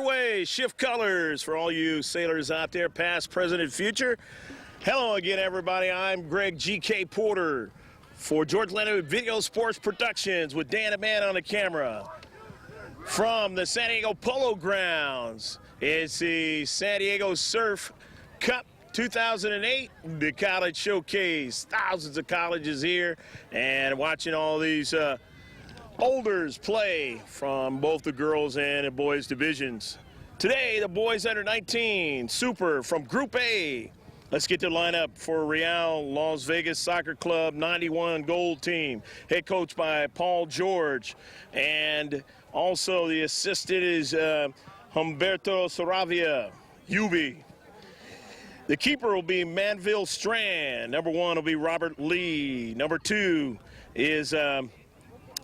underway. Shift colors for all you sailors out there, past, present, and future. Hello again, everybody. I'm Greg G.K. Porter for George Leonard Video Sports Productions with Dan the Man on the camera. From the San Diego Polo Grounds, it's the San Diego Surf Cup 2008, the college showcase. Thousands of colleges here and watching all these Olders play from both the girls and the boys divisions. Today, the boys under 19 Super from Group A. Let's get the lineup for Real Las Vegas Soccer Club 91 Gold Team. Head coach by Paul George. And also the assistant is Humberto Saravia, UB. The keeper will be Manville Strand. Number 1 will be Robert Lee. Number 2 is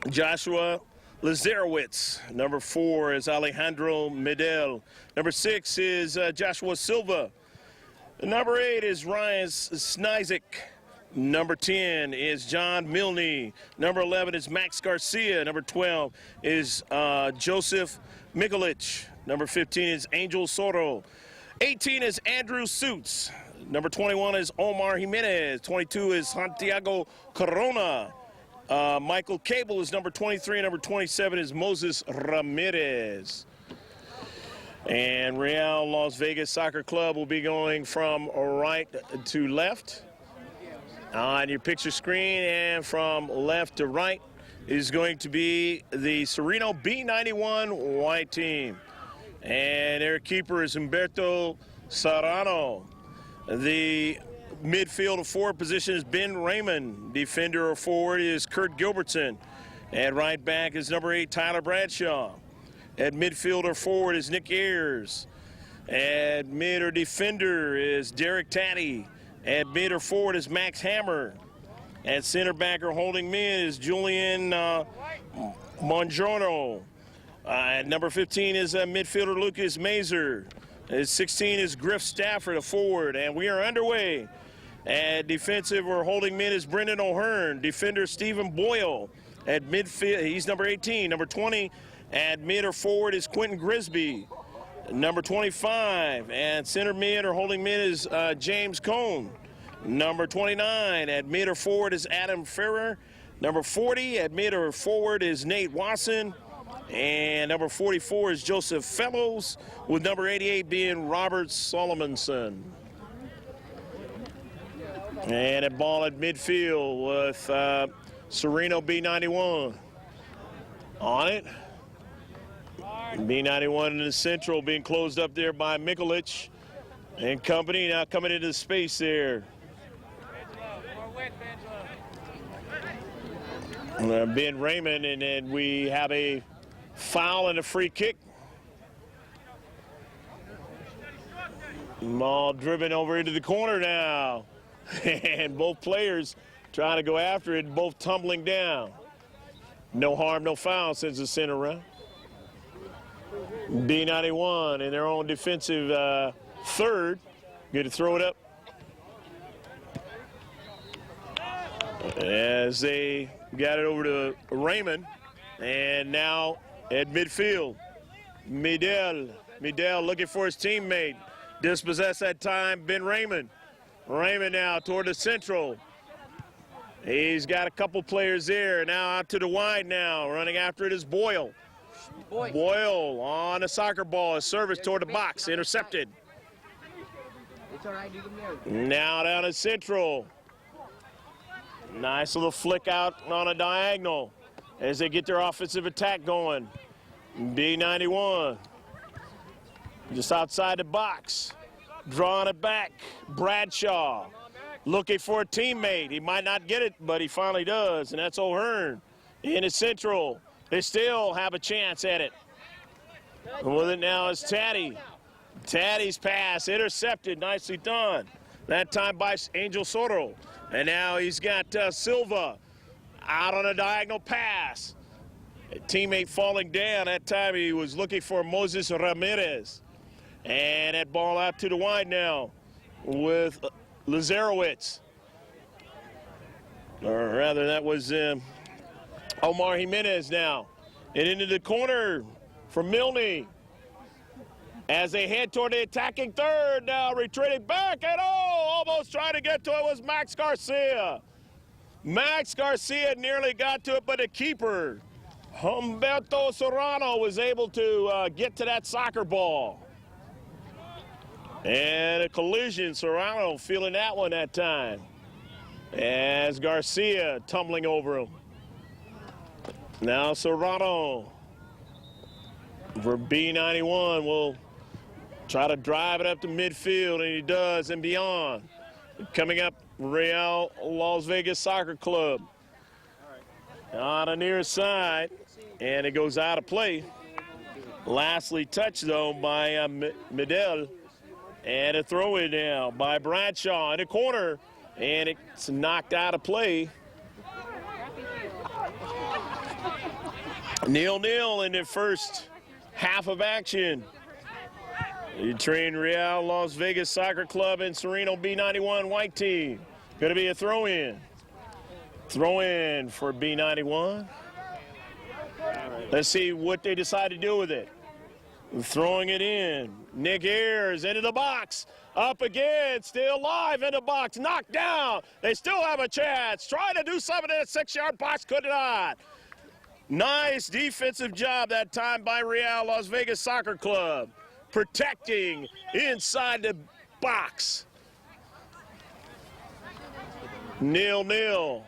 Joshua Lazarowitz. Number 4 is Alejandro Medel. Number 6 is Joshua Silva. Number 8 is Ryan Snizik. Number 10 is John Milne. Number 11 is Max Garcia. Number 12 is Joseph Mikulich. Number 15 is Angel Soto. 18 is Andrew Suits. Number 21 is Omar Jimenez. 22 is Santiago Corona. Michael Cable is number 23. Number 27 is Moses Ramirez. And Real Las Vegas Soccer Club will be going from right to left on your picture screen, and from left to right is going to be the Sereno B91 white team. And their keeper is Humberto Sereno. The midfield or forward position is Ben Raymond. Defender or forward is Kurt Gilbertson. At right back is number 8, Tyler Bradshaw. At midfield or forward is Nick Ayers. At mid or defender is Derek Taddy. At mid or forward is Max Hammer. At center back or holding mid is Julian Mongiorno. At number 15 is midfielder Lucas Mazer. At 16 is Griff Stafford, a forward, and we are underway. At defensive or holding mid is Brendan O'Hearn. Defender Stephen Boyle. At midfield, he's number 18. Number 20 at mid or forward is Quentin Grisby. Number 25 at center mid or holding mid is James Cone. Number 29 at mid or forward is Adam Ferrer. Number 40 at mid or forward is Nate Wasson. And number 44 is Joseph Fellows, with number 88 being Robert Solomonson. And a ball at midfield with Sereno B91 on it. B91 in the central, being closed up there by Mikulich and company. Now coming into the space there. Ben Raymond, and then we have a foul and a free kick. Ball driven over into the corner now. And both players trying to go after it, both tumbling down. No harm, no foul since the center round. B91 in their own defensive third. Good to throw it up. As they got it over to Raymond. And now at midfield, Medel looking for his teammate. Dispossessed that time, Ben Raymond. Raymond now toward the central. He's got a couple players there. Now out to the wide now. Running after it is Boyle. Boyle on a soccer ball. A service toward the box. Intercepted. Now down to central. Nice little flick out on a diagonal as they get their offensive attack going. B91 just outside the box. Drawing it back. Bradshaw looking for a teammate. He might not get it, but he finally does, and that's O'Hearn. In the central. They still have a chance at it. And with it now is Taddy. Taddy's pass intercepted. Nicely done. That time by Angel Soto. And now he's got Silva out on a diagonal pass. A teammate falling down. That time he was looking for Moses Ramirez. And that ball out to the wide now with Lazarowitz. Or rather, that was Omar Jimenez now. And into the corner for Milne. as they head toward the attacking third. Now retreating back and almost trying to get to it was Max Garcia. Max Garcia nearly got to it, but the keeper, Humberto Sereno, was able to get to that soccer ball. And a collision, Sereno feeling that one that time, as Garcia tumbling over him. Now Sereno for B91 will try to drive it up to midfield, and he does, and beyond. Coming up, Real Las Vegas Soccer Club on the near side, and it goes out of play. Lastly touched, though, by Medel, and a throw-in now by Bradshaw in the corner, and it's knocked out of play. 0-0 in the first half of action between Real Las Vegas Soccer Club and Sereno B91 white team. Going to be a throw-in. Throw-in for B91. Let's see what they decide to do with it. Throwing it in. Nick Ayers into the box. Up again, still live in the box. Knocked down. They still have a chance. Trying to do something in the 6-yard box. Could not. Nice defensive job that time by Real Las Vegas Soccer Club, protecting inside the box. 0-0.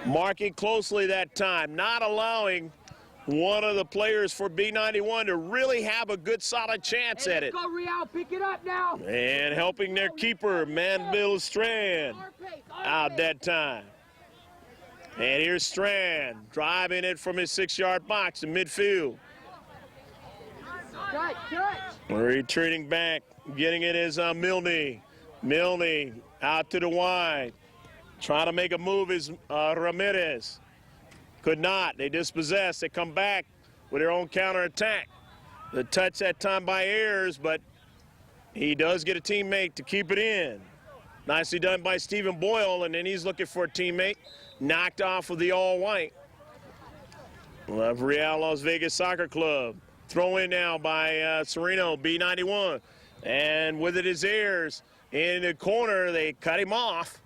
Marking closely that time, not allowing one of the players for B91 to really have a good solid chance at it. Go Real, pick it up now. And helping their keeper, Manville Strand, out that time. And here's Strand driving it from his 6-yard box to midfield. Retreating back, getting it is Milne. Milne out to the wide. Trying to make a move is Ramirez. Could not. They dispossess. They come back with their own counterattack. The touch that time by Ayers, but he does get a teammate to keep it in. Nicely done by Stephen Boyle, and then he's looking for a teammate. Knocked off of the all-white of Real Las Vegas Soccer Club. Throw in now by Sereno, B91. And with it is Ayers in the corner. They cut him off.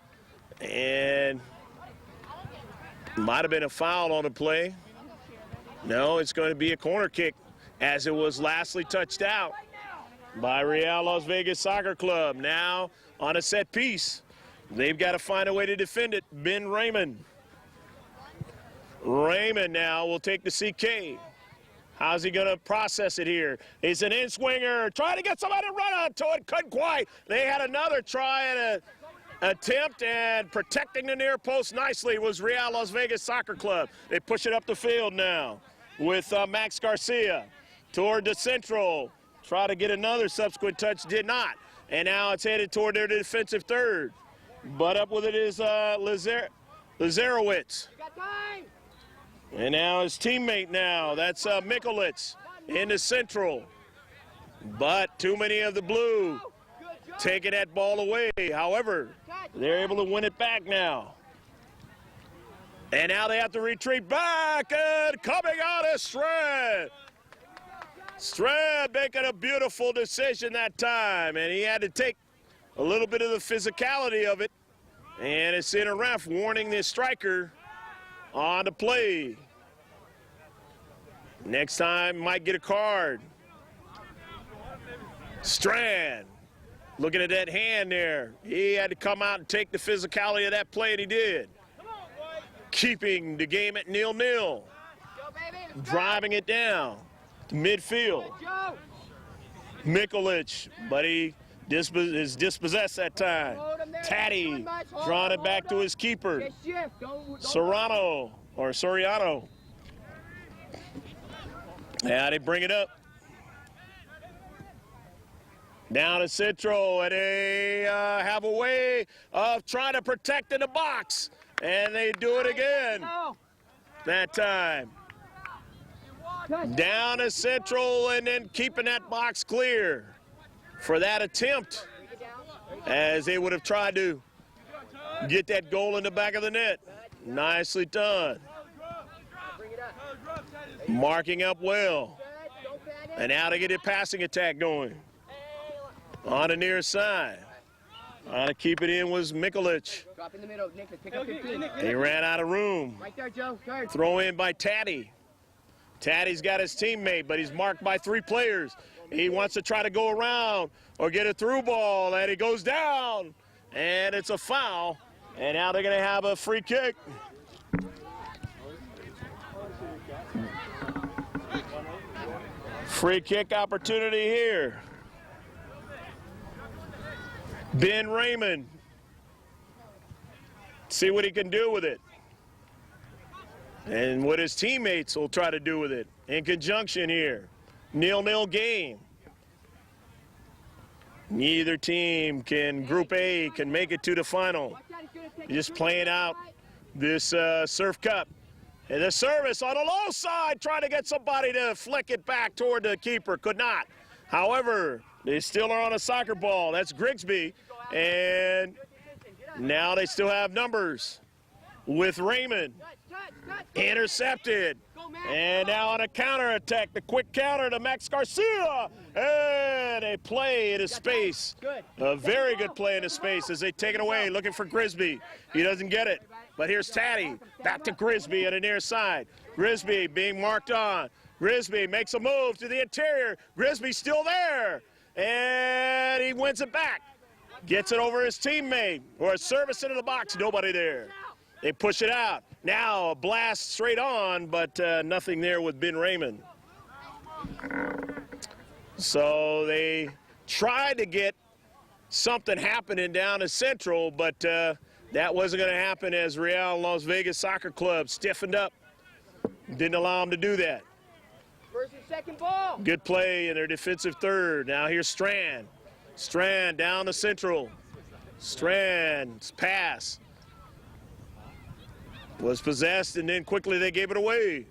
And might have been a foul on the play. No, it's going to be a corner kick, as it was lastly touched out by Real Las Vegas Soccer Club. Now on a set piece. They've got to find a way to defend it. Ben Raymond. Raymond now will take the CK. How's he going to process it here? He's an in-swinger. Trying to get somebody to run onto it. Couldn't quite. They had another try and an attempt, and protecting the near post nicely was Real Las Vegas Soccer Club. They push it up the field now with Max Garcia toward the central. Try to get another subsequent touch. Did not. And now it's headed toward their defensive third. But up with it is Lazarowicz. And now his teammate now, that's Mikulits in the central. But too many of the blue taking that ball away. However, they're able to win it back now. And now they have to retreat back, and coming out is Strand. Strand making a beautiful decision that time, and he had to take a little bit of the physicality of it. And it's in a ref warning the striker on the play. Next time might get a card. Strand looking at that hand there. He had to come out and take the physicality of that play, and he did. Keeping the game at 0-0. Driving it down to midfield. Mikulich, but he is dispossessed that time. Taddy drawing it back to his keeper. Soriano. Now they bring it up. Down to Central, and they have a way of trying to protect in the box. And they do it again that time. Down to Central, and then keeping that box clear for that attempt, as they would have tried to get that goal in the back of the net. Nicely done. Marking up well. And now they get a passing attack going. On the near side. Trying to keep it in was Mikulich. Drop in the middle, Nicholas. Pick up 15. He ran out of room. Right there, Joe. Third. Throw in by Taddy. Taddy's got his teammate, but he's marked by 3 players. He wants to try to go around or get a through ball, and he goes down. And it's a foul. And now they're going to have a free kick. Free kick opportunity here. Ben Raymond. See what he can do with it. And what his teammates will try to do with it in conjunction here. 0-0 game. Neither team Group A can make it to the final. Just playing out this Surf Cup. And the service on the low side, trying to get somebody to flick it back toward the keeper. Could not. However, they still are on a soccer ball. That's Grigsby. And now they still have numbers with Raymond. Intercepted. And now on a counterattack, the quick counter to Max Garcia. And a play into space. A very good play into space as they take it away, looking for Grigsby. He doesn't get it. But here's Taddy. Back to Grigsby on the near side. Grigsby being marked on. Grigsby makes a move to the interior. Grigsby still there. And he wins it back. Gets it over his teammate. Or a service into the box. Nobody there. They push it out. Now a blast straight on, but nothing there with Ben Raymond. So they tried to get something happening down at Central, but that wasn't going to happen as Real Las Vegas Soccer Club stiffened up. Didn't allow them to do that. First and second ball. Good play in their defensive third. Now here's Strand. Strand down to Central. Strand's pass was possessed, and then quickly they gave it away.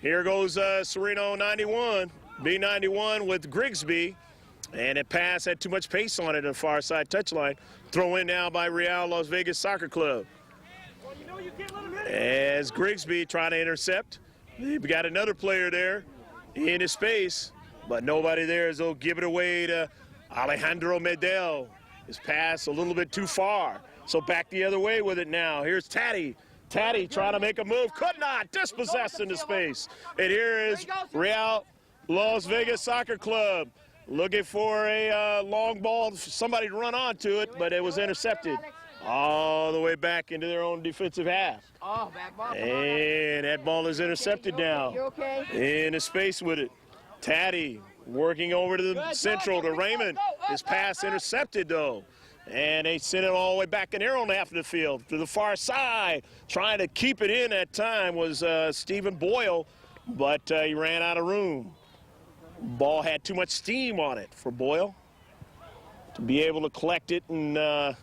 Here goes Sereno 91, B91 with Grigsby, and a pass had too much pace on it on the far side touchline. Throw in now by Real Las Vegas Soccer Club. As Grigsby trying to intercept, they've got another player there in his space, but nobody there, as they'll give it away to Alejandro Medel. His pass a little bit too far, so back the other way with it now. Here's Taddy. Taddy trying to make a move, could not, dispossessed into space. And here is Real Las Vegas Soccer Club looking for a long ball, somebody to run onto it, but it was intercepted all the way back into their own defensive half. And that ball is intercepted now. In the space with it. Taddy working over to the central to Raymond. His pass intercepted though. And they sent it all the way back in their own half of the field to the far side. Trying to keep it in that time was Stephen Boyle, but he ran out of room. Ball had too much steam on it for Boyle to be able to collect it and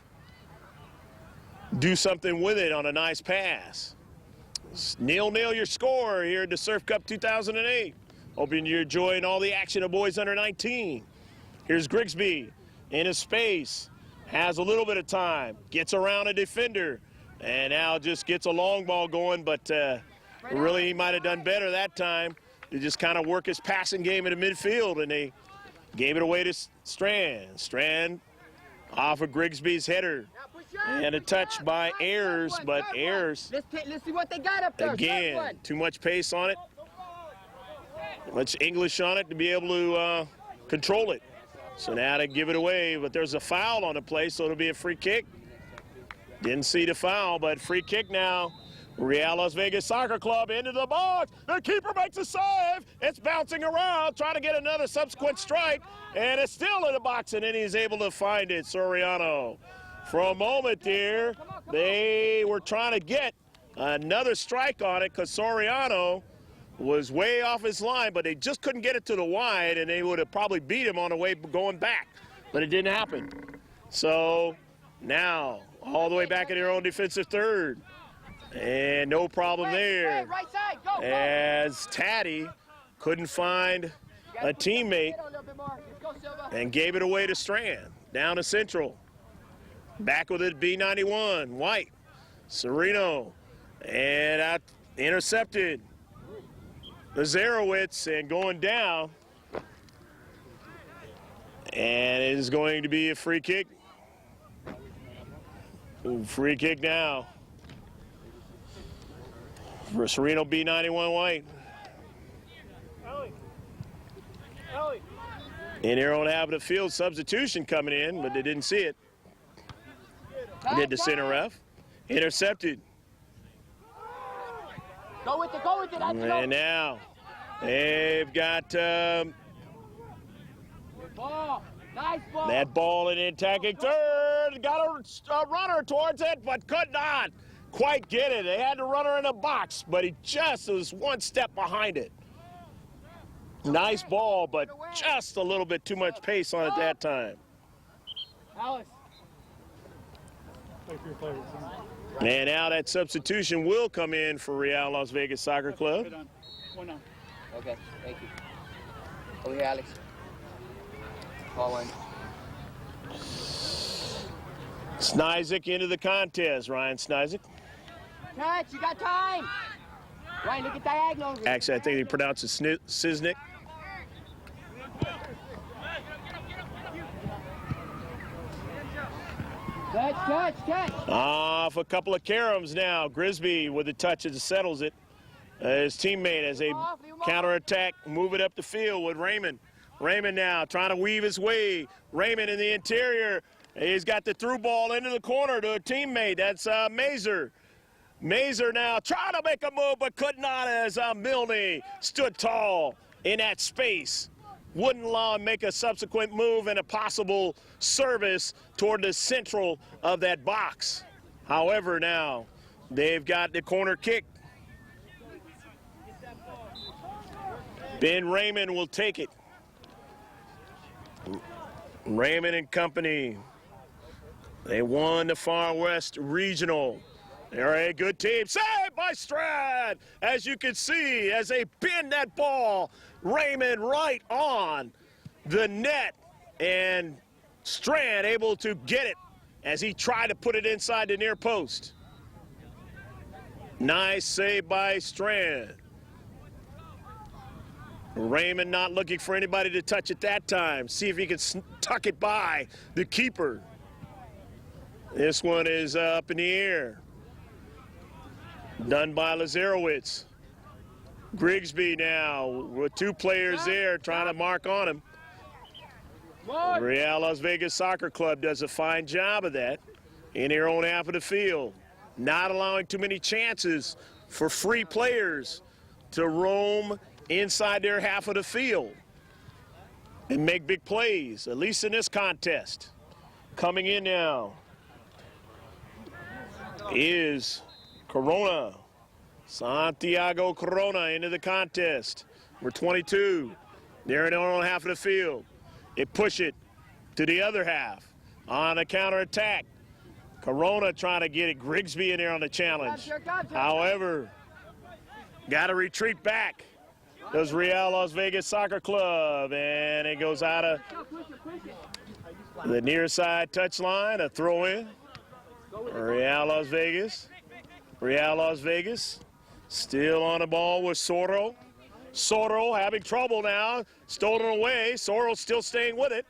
do something with it on a nice pass. 0-0 your score here at the Surf Cup 2008. Hoping you're enjoying all the action of boys under 19. Here's Grigsby in his space. Has a little bit of time, gets around a defender, and now just gets a long ball going, but really he might have done better that time to just kind of work his passing game in the midfield, and they gave it away to Strand. Strand off of Grigsby's header, and a touch by Ayers, but Ayers, Let's see what they got up there. again, too much pace on it, much English on it to be able to control it. So now they give it away, but there's a foul on the play, so it'll be a free kick. Didn't see the foul, but free kick now. Real Las Vegas Soccer Club into the box. The keeper makes a save. It's bouncing around, trying to get another subsequent strike, and it's still in the box, and then he's able to find it, Soriano. For a moment there, they were trying to get another strike on it because Soriano was way off his line, but they just couldn't get it to the wide, and they would have probably beat him on the way going back, but it didn't happen. So now all the way back in their own defensive third, and no problem there as Taddy couldn't find a teammate and gave it away to Strand. Down to Central. Back with it, B91, White, Sereno, and out intercepted. Lazarowitz, and going down And it is going to be a free kick. Free kick now for Sereno B91 White. In their own half of the field, substitution coming in, but they didn't see it. Did the center ref. Intercepted. Go with it, go with it. And now they've got Ball. Nice ball. that ball in the attacking third. Got a runner towards it, but could not quite get it. They had the runner in the box, but he just was one step behind it. Nice ball, but just a little bit too much pace on it that time. Alice. And now that substitution will come in for Real Las Vegas Soccer Club. Okay, thank you. Over here, Alex. Call one. Snyzik into the contest, Ryan Snyzik. Catch, you got time. Ryan, look at diagonal. Actually, I think he pronounces Siznik. Catch. Off a couple of caroms now. Grisby with the touch as it settles it. His teammate as they counterattack, move it up the field with Raymond. Raymond now trying to weave his way. Raymond in the interior. He's got the through ball into the corner to a teammate. That's Mazer. Mazer now trying to make a move, but could not as Milne stood tall in that space. Wouldn't allow him to make a subsequent move and a possible service toward the central of that box. However, now they've got the corner kick. Ben Raymond will take it. Raymond and company. They won the Far West Regional. They're a good team. Saved by Strad, as you can see, as they pin that ball. Raymond right on the net, and Strand able to get it as he tried to put it inside the near post. Nice save by Strand. Raymond not looking for anybody to touch it that time. See if he can tuck it by the keeper. This one is up in the air. Done by Lazarowicz. Grigsby now with two players there trying to mark on him. Real Las Vegas Soccer Club does a fine job of that in their own half of the field. Not allowing too many chances for free players to roam inside their half of the field and make big plays, at least in this contest. Coming in now is Corona. Santiago Corona into the contest. We're 22. They're in their own half of the field. They push it to the other half on a counterattack. Corona trying to get it. Grigsby in there on the challenge. However, got to retreat back. Does Real Las Vegas Soccer Club, and it goes out of the near side touchline. A throw in. Real Las Vegas. Real Las Vegas still on the ball with Soro. Soro having trouble now. Stolen away. Soro still staying with it.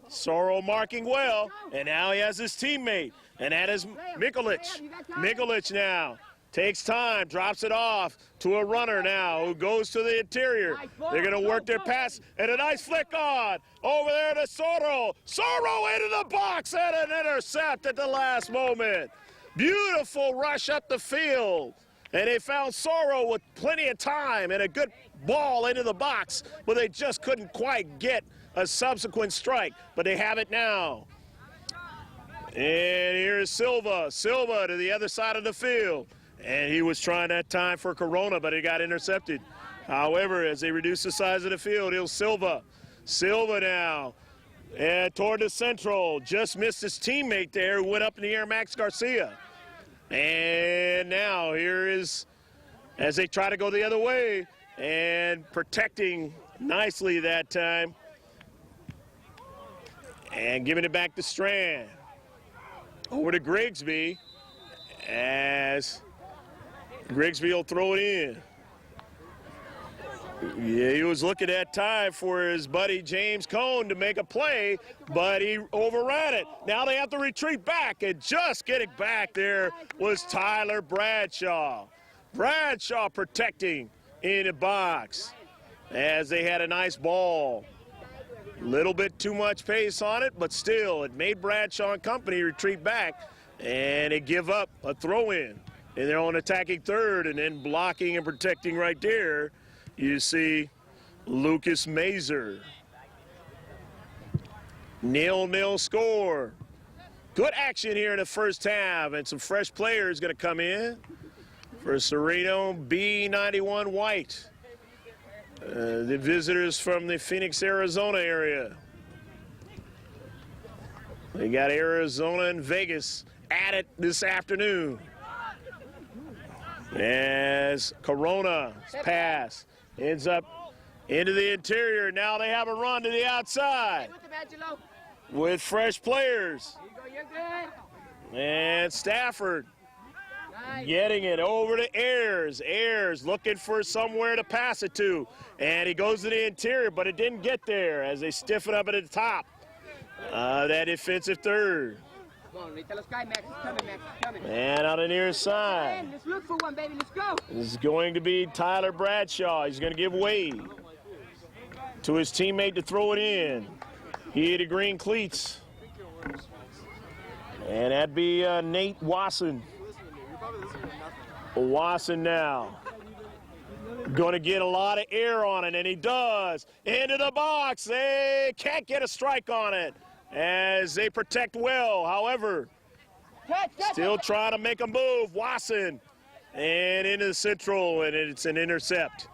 Soro marking well. And now he has his teammate. And that is Mikulic. Mikulic now takes time, drops it off to a runner now who goes to the interior. They're going to work their pass. And a nice flick on. Over there to Soro. Soro into the box and an intercept at the last moment. Beautiful rush up the field. And they found Soro with plenty of time and a good ball into the box, but they just couldn't quite get a subsequent strike. But they have it now. And here's Silva. Silva to the other side of the field. And he was trying that time for Corona, but he got intercepted. However, as they reduce the size of the field, here's Silva. Silva now. And toward the central. Just missed his teammate there who went up in the air, Max Garcia. And now here is, as they try to go the other way, and protecting nicely that time. And giving it back to Strand. Over to Grigsby, as Grigsby will throw it in. Yeah, he was looking at time for his buddy James Cone to make a play, but he overran it. Now they have to retreat back, and just getting back there was Tyler Bradshaw. Bradshaw protecting in the box as they had a nice ball. A little bit too much pace on it, but still, it made Bradshaw and company retreat back, and they give up a throw-in in their own attacking third, and then blocking and protecting right there. You see Lucas Mazer. 0-0 score. Good action here in the first half, and some fresh players going to come in for Sereno, B91 White. The visitors from the Phoenix, Arizona area. They got Arizona and Vegas at it this afternoon. As Corona's pass ends up into the interior. Now they have a run to the outside with fresh players. You're good. And Stafford getting it over to Ayers. Ayers looking for somewhere to pass it to. And he goes to the interior, but it didn't get there as they stiffen up at the top. That defensive third. Come on, tell us, guy, Max is coming, Max is coming. And on the near side. Let's look for one, baby. Let's go. This is going to be Tyler Bradshaw. He's going to give way to his teammate to throw it in. He had the green cleats. And that'd be Nate Wasson. Wasson now. Going to get a lot of air on it, and he does. Into the box. They can't get a strike on it as they protect well. However, still trying to make a move. Wasson and into the central, and it's an intercept.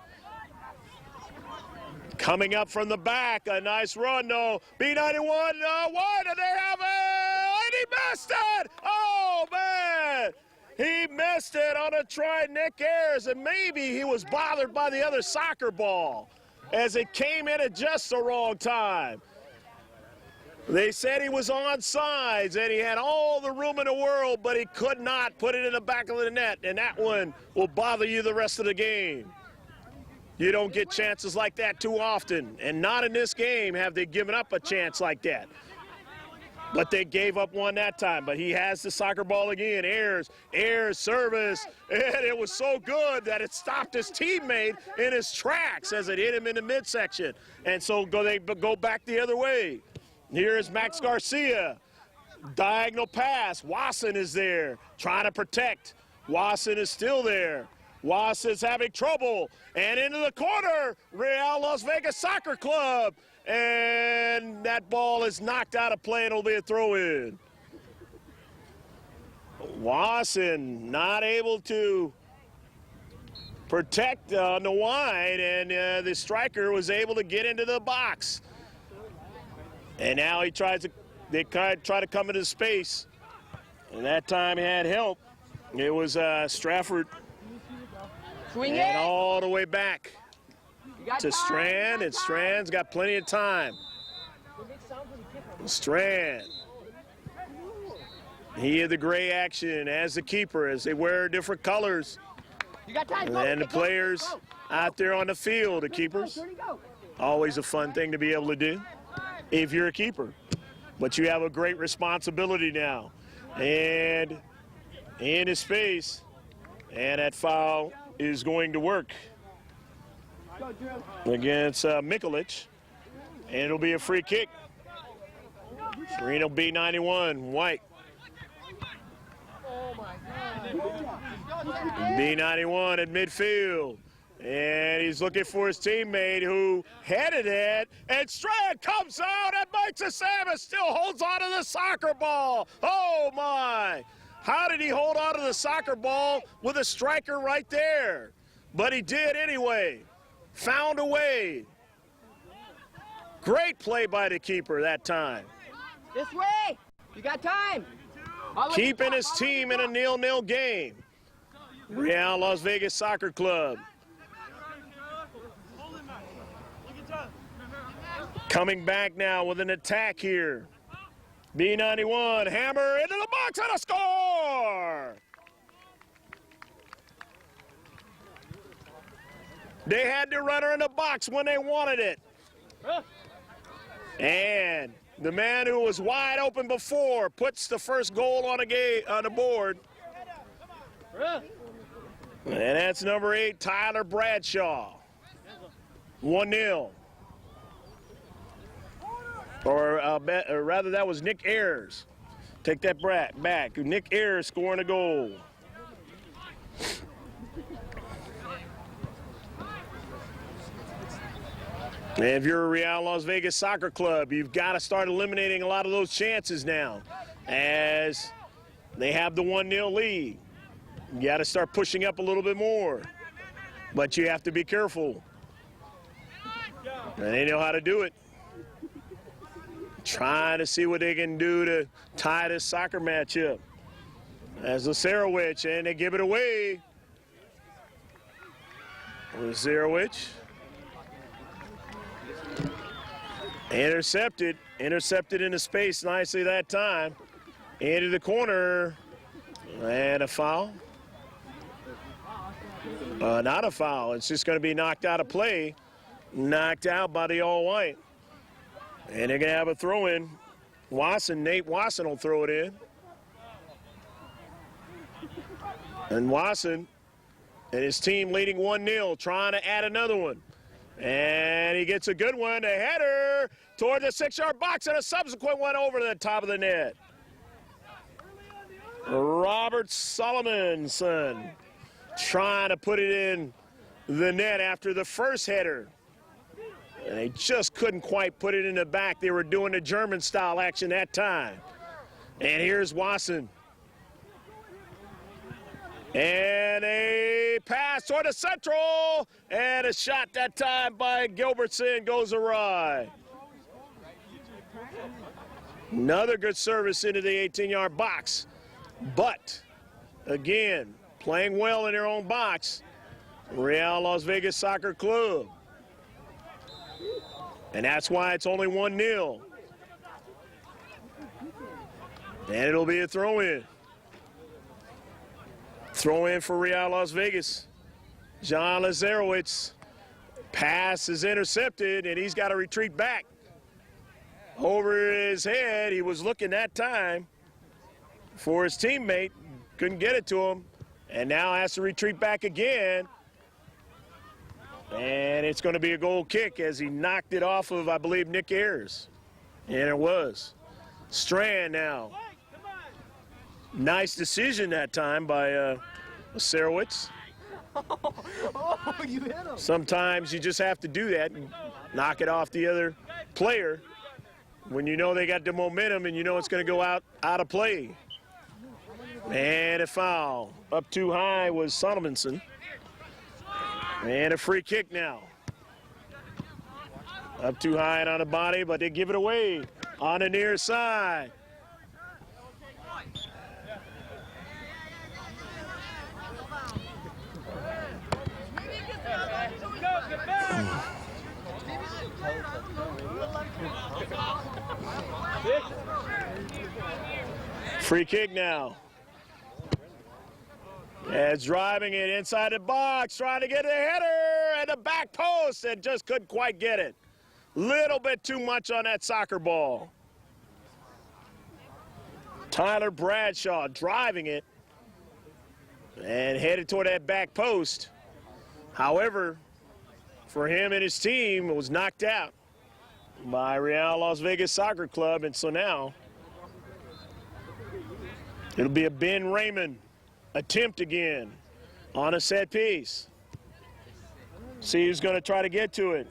Coming up from the back, a nice run, though. B91, one, and they have it, and he missed it! Oh, man! He missed it on a try, Nick Ayers, and maybe he was bothered by the other soccer ball as it came in at just the wrong time. They said he was onside, and he had all the room in the world, but he could not put it in the back of the net, and that one will bother you the rest of the game. You don't get chances like that too often, and not in this game have they given up a chance like that. But they gave up one that time, but he has the soccer ball again. Ayers service, and it was so good that it stopped his teammate in his tracks as it hit him in the midsection. And so they go back the other way. Here's Max Garcia. Diagonal pass. Wasson is there trying to protect. Wasson is still there. Wasson's having trouble. And into the corner, Real Las Vegas Soccer Club. And that ball is knocked out of play, and it'll be a throw-in. Wasson not able to protect on the wide, and the striker was able to get into the box. And now they try to come into space. And that time he had help. It was Stafford. Swing and it. all the way back to Strand, and Strand's got plenty of time. Strand. He had the gray action as the keeper as they wear different colors. And the players out there on the field, the keepers. Always a fun thing to be able to do if you're a keeper. But you have a great responsibility now. And in his space, and that foul is going to work against Mikulich, and it'll be a free kick. Sereno B91, White. B91 at midfield, and he's looking for his teammate who headed it, and Strand comes out and makes a save and still holds on to the soccer ball. Oh my! How did he hold on to the soccer ball with a striker right there? But he did anyway. Found a way. Great play by the keeper that time. This way. You got time. Keeping his team in a 0-0 game. Real Las Vegas Soccer Club. Coming back now with an attack here. B91, hammer into the box and a score! They had their runner in the box when they wanted it. And the man who was wide open before puts the first goal on the board. And that's number 8, Tyler Bradshaw. 1-0. Or rather, that was Nick Ayers. Take that back. Nick Ayers scoring a goal. And if you're a Real Las Vegas Soccer Club, you've got to start eliminating a lot of those chances now as they have the 1-0 lead. You got to start pushing up a little bit more. But you have to be careful. And they know how to do it. Trying to see what they can do to tie this soccer match up. As Lazarowicz, and they give it away. Lazarowicz. Intercepted into space nicely that time. Into the corner, and a foul. Not a foul, it's just going to be knocked out of play. Knocked out by the all-white. And they're going to have a throw-in. Nate Wasson will throw it in. And Wasson and his team leading 1-0, trying to add another one. And he gets a good one, a header toward the 6-yard box, and a subsequent one over the top of the net. Robert Solomonson trying to put it in the net after the first header. And they just couldn't quite put it in the back. They were doing the German-style action that time. And here's Wasson. And a pass toward the central, and a shot that time by Gilbertson goes awry. Another good service into the 18-yard box. But, again, playing well in their own box, Real Las Vegas Soccer Club. And that's why it's only 1-0. And it'll be a throw-in. Throw in for Real Las Vegas. John Lazarowicz. Pass is intercepted, and he's got to retreat back. Over his head, he was looking that time for his teammate. Couldn't get it to him, and now has to retreat back again. And it's going to be a goal kick as he knocked it off of, I believe, Nick Ayers. And it was. Strand now. Nice decision that time by Serowitz. Oh, you hit him. Sometimes you just have to do that and knock it off the other player when you know they got the momentum and you know it's going to go out of play. And a foul. Up too high was Solomonson. And a free kick now. Up too high and on the body, but they give it away on the near side. Free kick now. As driving it inside the box, trying to get a header and the back post, and just couldn't quite get it. Little bit too much on that soccer ball. Tyler Bradshaw driving it and headed toward that back post. However, for him and his team, it was knocked out by Real Las Vegas Soccer Club, and so now it'll be a Ben Raymond attempt again on a set piece. See who's going to try to get to it.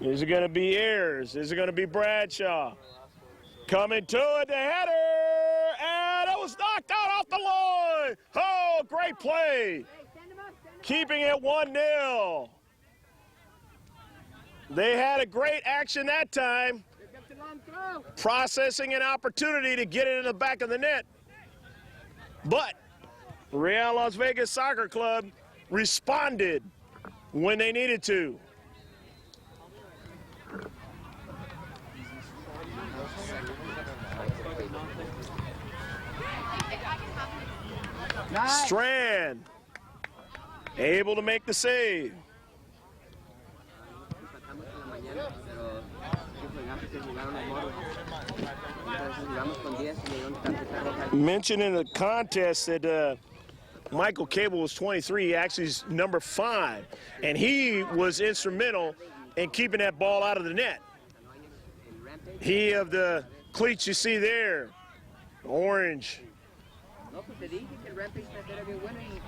Is it going to be Ayers? Is it going to be Bradshaw? Coming to it, the header, and it was knocked out off the line. Oh, great play. Keeping it 1-0. They had a great action that time, processing an opportunity to get it in the back of the net. But Real Las Vegas Soccer Club responded when they needed to. Nice. Strand able to make the save. Mentioned in the contest that Michael Cable was 23. He actually is number 5, and he was instrumental in keeping that ball out of the net. He of the cleats you see there, orange.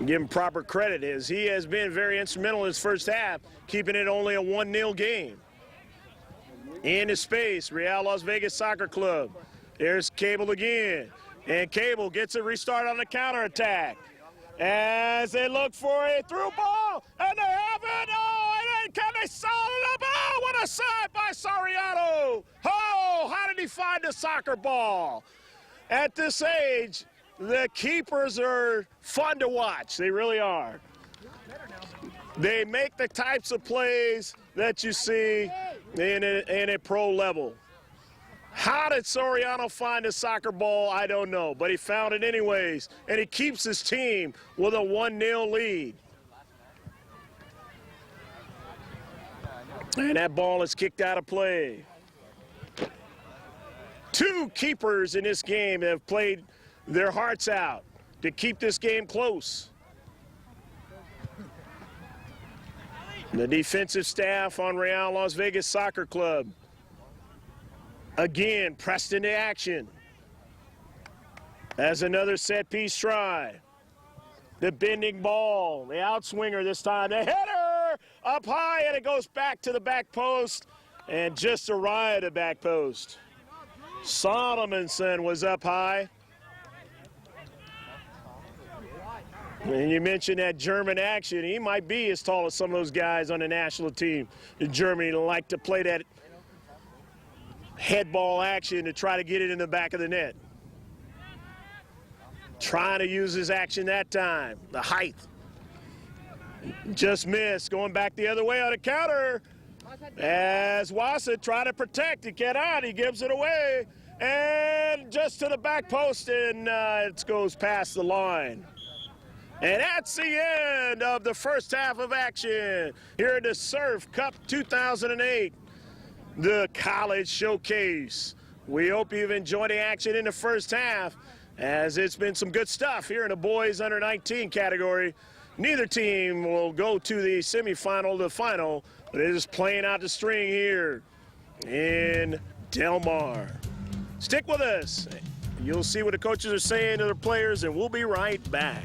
Give him proper credit, as he has been very instrumental in his first half, keeping it only a 1-0 game. Into space, Real Las Vegas Soccer Club. There's Cable again, and Cable gets a restart on the counterattack. As they look for a through ball, and they have it. Oh, and can they solve it up? Oh, what a save by Sereno. Oh, how did he find the soccer ball? At this age, the keepers are fun to watch. They really are. They make the types of plays that you see in a pro level. How did Soriano find the soccer ball? I don't know, but he found it anyways, and he keeps his team with a 1-0 lead. And that ball is kicked out of play. 2 keepers in this game have played their hearts out to keep this game close. The defensive staff on Real Las Vegas Soccer Club again pressed into action as another set piece try. The bending ball, the outswinger this time, the header up high, and it goes back to the back post and just awry at the back post. Solomonson was up high. And you mentioned that German action. He might be as tall as some of those guys on the national team in Germany that like to play that head ball action to try to get it in the back of the net. Trying to use his action that time. The height. Just missed. Going back the other way on a counter. As Wassa trying to protect. He cannot. He gives it away. And just to the back post, and it goes past the line. And that's the end of the first half of action here in the Surf Cup 2008, the College Showcase. We hope you've enjoyed the action in the first half, as it's been some good stuff here in the boys under 19 category. Neither team will go to the semifinal, the final, but it is playing out the string here in Del Mar. Stick with us. You'll see what the coaches are saying to their players, and we'll be right back.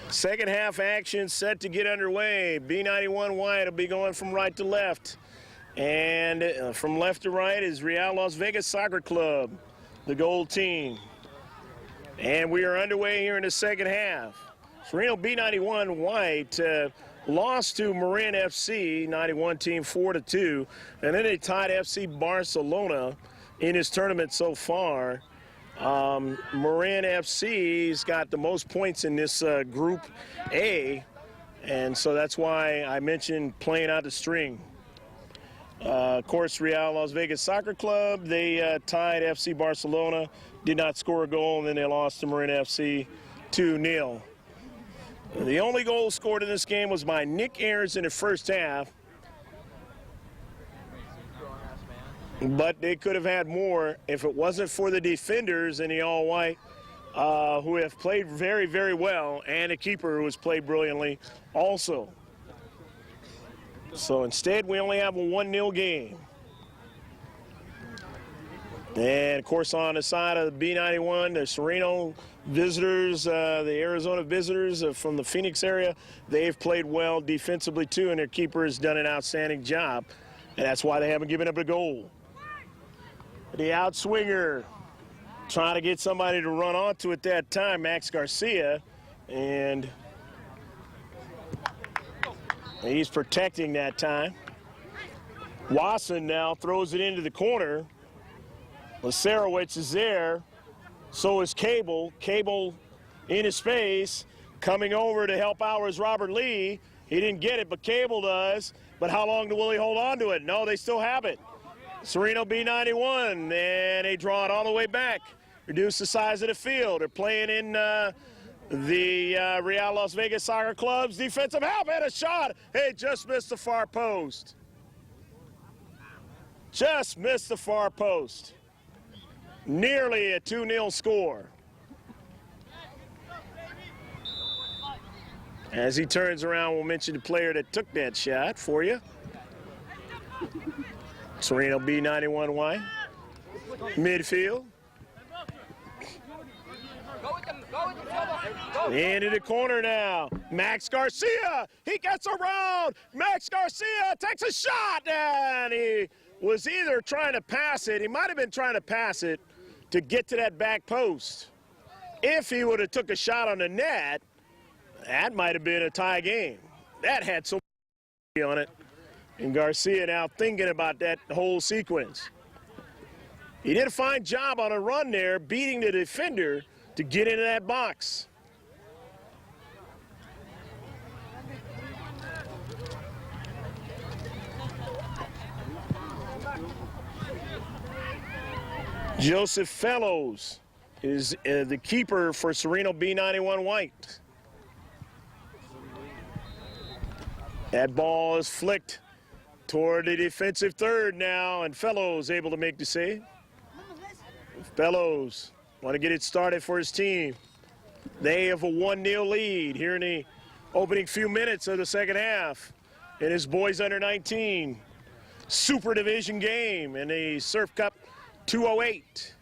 Second half action set to get underway. B91 White will be going from right to left. And from left to right is Real Las Vegas Soccer Club, the gold team. And we are underway here in the second half. Sereno B91 White lost to Marin FC, 91 team 4-2. And then they tied FC Barcelona in his tournament so far. Marin FC's got the most points in this Group A, and so that's why I mentioned playing out the string. Of course, Real Las Vegas Soccer Club, they tied FC Barcelona, did not score a goal, and then they lost to Marin FC 2-0. The only goal scored in this game was by Nick Ayers in the first half. but they could have had more if it wasn't for the defenders in the all-white who have played very, very well, and a keeper who has played brilliantly also. So instead, we only have a 1-0 game. And, of course, on the side of the B91, the Sereno visitors, the Arizona visitors from the Phoenix area, they've played well defensively, too, and their keeper has done an outstanding job, and that's why they haven't given up a goal. The outswinger, trying to get somebody to run onto it that time, Max Garcia, and he's protecting that time. Wasson now throws it into the corner. Lasarowicz is there. So is Cable. Cable in his space. Coming over to help out is Robert Lee. He didn't get it, but Cable does. But how long will he hold on to it? No, they still have it. Sereno B91, and they draw it all the way back. Reduce the size of the field. They're playing in the Real Las Vegas Soccer Club's defensive help, and a shot. Hey, just missed the far post. Just missed the far post. Nearly a 2-0 score. As he turns around, we'll mention the player that took that shot for you. Sereno B91Y. Midfield. Into the corner now. Max Garcia. He gets around. Max Garcia takes a shot. And he was either trying to pass it. He might have been trying to pass it to get to that back post. If he would have took a shot on the net, that might have been a tie game. That had so much on it. And Garcia now thinking about that whole sequence. He did a fine job on a run there, beating the defender to get into that box. Joseph Fellows is the keeper for Sereno B91 White. That ball is flicked toward the defensive third now, and Fellows able to make the save. Fellows want to get it started for his team. They have a 1-0 lead here in the opening few minutes of the second half in his boys under 19 Super Division game in the Surf Cup 208.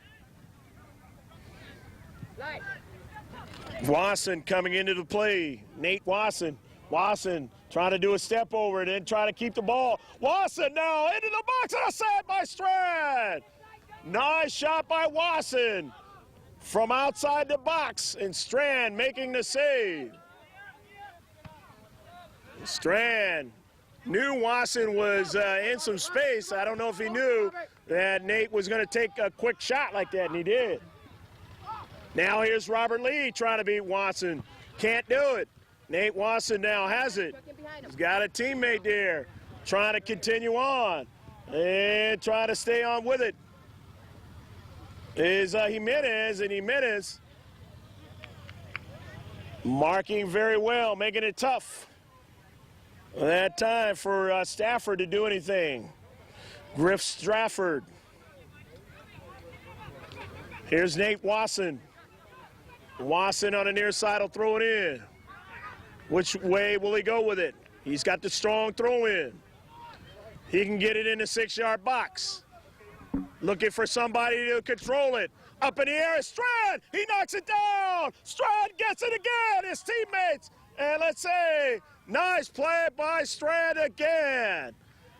Wasson coming into the play. Nate Wasson. Wasson trying to do a step over and then try to keep the ball. Wasson now into the box and a save by Strand. Nice shot by Wasson from outside the box, and Strand making the save. Strand knew Wasson was in some space. I don't know if he knew that Nate was going to take a quick shot like that, and he did. Now here's Robert Lee trying to beat Wasson. Can't do it. Nate Wasson now has it. He's got a teammate there trying to continue on and try to stay on with it. Is Jimenez, and Jimenez marking very well, making it tough that time for Stafford to do anything. Griff Stafford. Here's Nate Wasson. Wasson on the near side will throw it in. Which way will he go with it? He's got the strong throw in. He can get it in the 6-yard box. Looking for somebody to control it. Up in the air is Strand. He knocks it down. Strand gets it again. His teammates. And let's say, nice play by Strand again.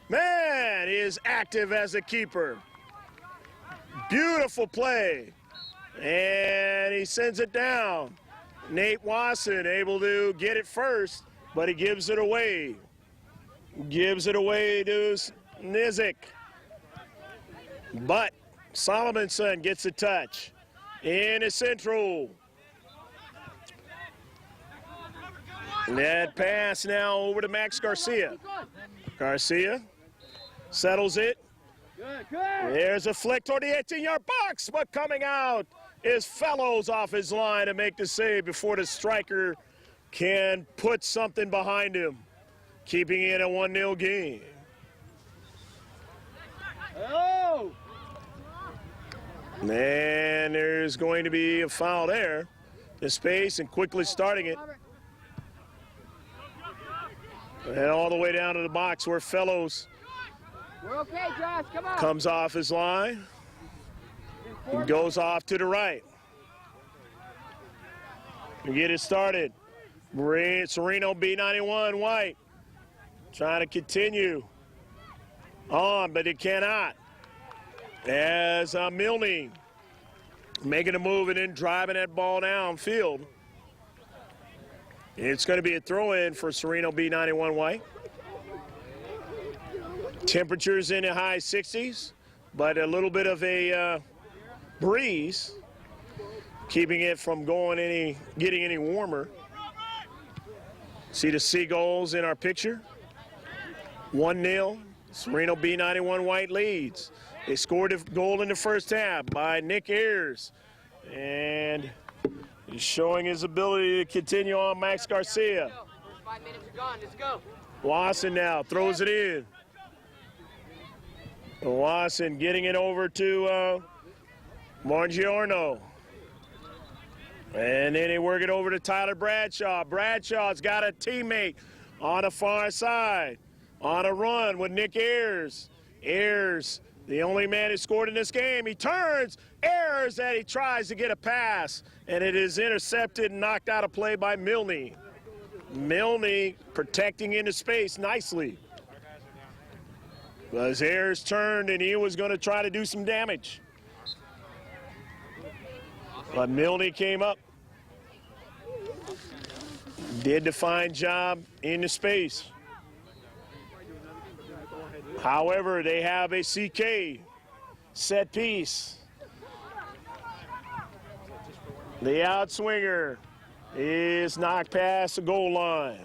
Man, he is active as a keeper. Beautiful play. And he sends it down. Nate Wasson able to get it first, but he gives it away. Gives it away to Nizik. But Solomonson gets a touch in the central. And that pass now over to Max Garcia. Garcia settles it. There's a flick toward the 18-yard box, but coming out is Fellows off his line to make the save before the striker can put something behind him, keeping it a 1-0 game. Oh! And there's going to be a foul there. The space and quickly starting it. And all the way down to the box where Fellows We're okay, Josh. Come on. comes off his line and goes off to the right. And get it started. Sereno B91 White trying to continue on, but it cannot. As Milne making a move and then driving that ball downfield. It's going to be a throw-in for Sereno B91 White. Temperatures in the high 60s, but a little bit of a breeze, keeping it from getting any warmer. See the Seagulls in our picture. 1-0, Sereno B91 White leads. They scored a goal in the first half by Nick Ayers. And he's showing his ability to continue on Max Garcia. 5 minutes are gone. Let's go. Wasson now throws it in. Wasson getting it over to Mongiorno. And then they work it over to Tyler Bradshaw. Bradshaw's got a teammate on the far side. On a run with Nick Ayers. Ayers, the only man who scored in this game. He turns, Ayers, and he tries to get a pass. And it is intercepted and knocked out of play by Milne. Milne protecting into space nicely. As Ayers turned and he was going to try to do some damage. But Milne came up. Did the fine job in the space. However, they have a CK set piece. The outswinger is knocked past the goal line.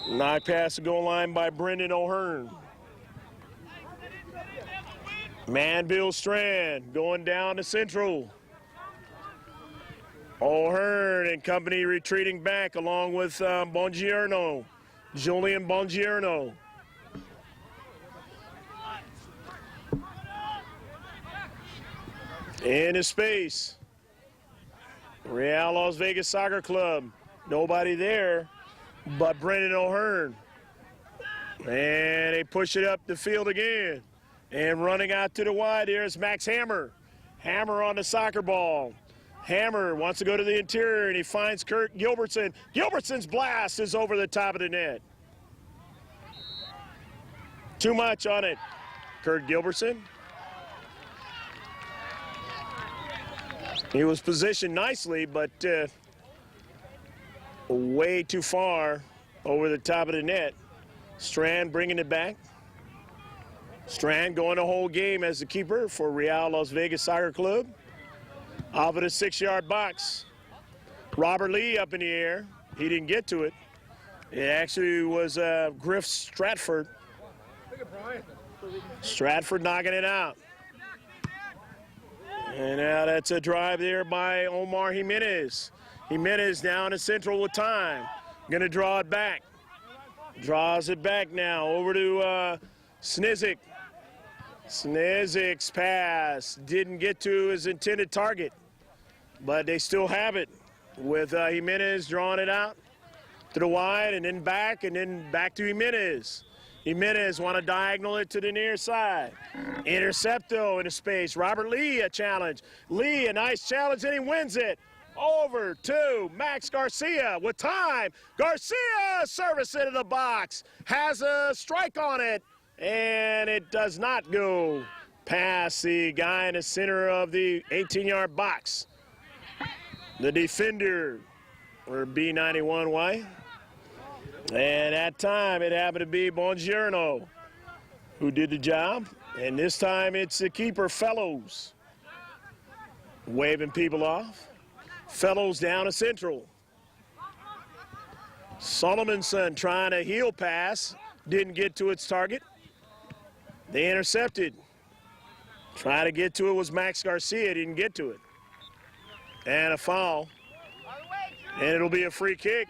Knocked past the goal line by Brendan O'Hearn. Manville Strand going down to Central. O'Hearn and company retreating back along with Bongiorno, Julian Bongiorno. Into space. Real Las Vegas Soccer Club. Nobody there but Brendan O'Hearn. And they push it up the field again. And running out to the wide here is Max Hammer. Hammer on the soccer ball. Hammer wants to go to the interior and he finds Kurt Gilbertson. Gilbertson's blast is over the top of the net. Too much on it, Kurt Gilbertson. He was positioned nicely, but way too far over the top of the net. Strand bringing it back. Strand going the whole game as the keeper for Real Las Vegas Soccer Club. Off of the 6-yard box. Robert Lee up in the air. He didn't get to it. It actually was Griff Stratford. Stratford knocking it out. And now that's a drive there by Omar Jimenez. Jimenez down to Central with time. Gonna draw it back. Draws it back now over to Snizik. Snizik's pass didn't get to his intended target, but they still have it with Jimenez drawing it out to the wide and then back to Jimenez. Jimenez want to diagonal it to the near side. Intercepto into space. Robert Lee a challenge. Lee a nice challenge and he wins it. Over to Max Garcia with time. Garcia service into the box. Has a strike on it. And it does not go past the guy in the center of the 18-yard box. The defender for B91Y. And at time, it happened to be Bongiorno who did the job. And this time, it's the keeper, Fellows, waving people off. Fellows down to Central. Solomonson trying a heel pass. Didn't get to its target. They intercepted. Trying to get to it was Max Garcia. Didn't get to it. And a foul. And it'll be a free kick.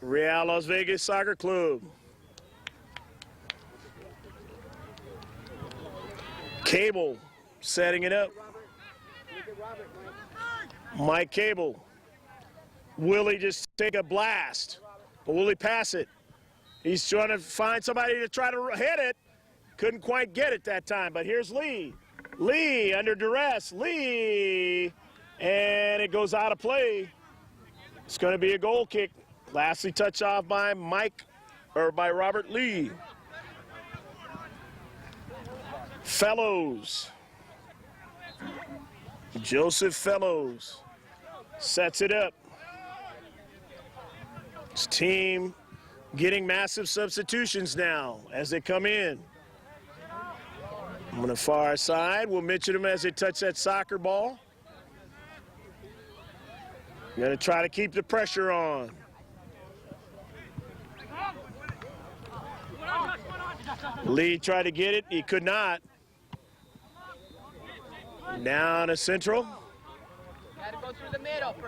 Real Las Vegas Soccer Club. Cable setting it up. Mike Cable. Will he just take a blast? Or will he pass it? He's trying to find somebody to try to hit it. Couldn't quite get it that time, but here's Lee. Lee under duress. Lee. And it goes out of play. It's going to be a goal kick. Lastly touched off by Robert Lee. Fellows. Joseph Fellows sets it up. His team getting massive substitutions now as they come in. On the far side, we'll mention them as they touch that soccer ball. Going to try to keep the pressure on. Lee tried to get it. He could not. Down to Central.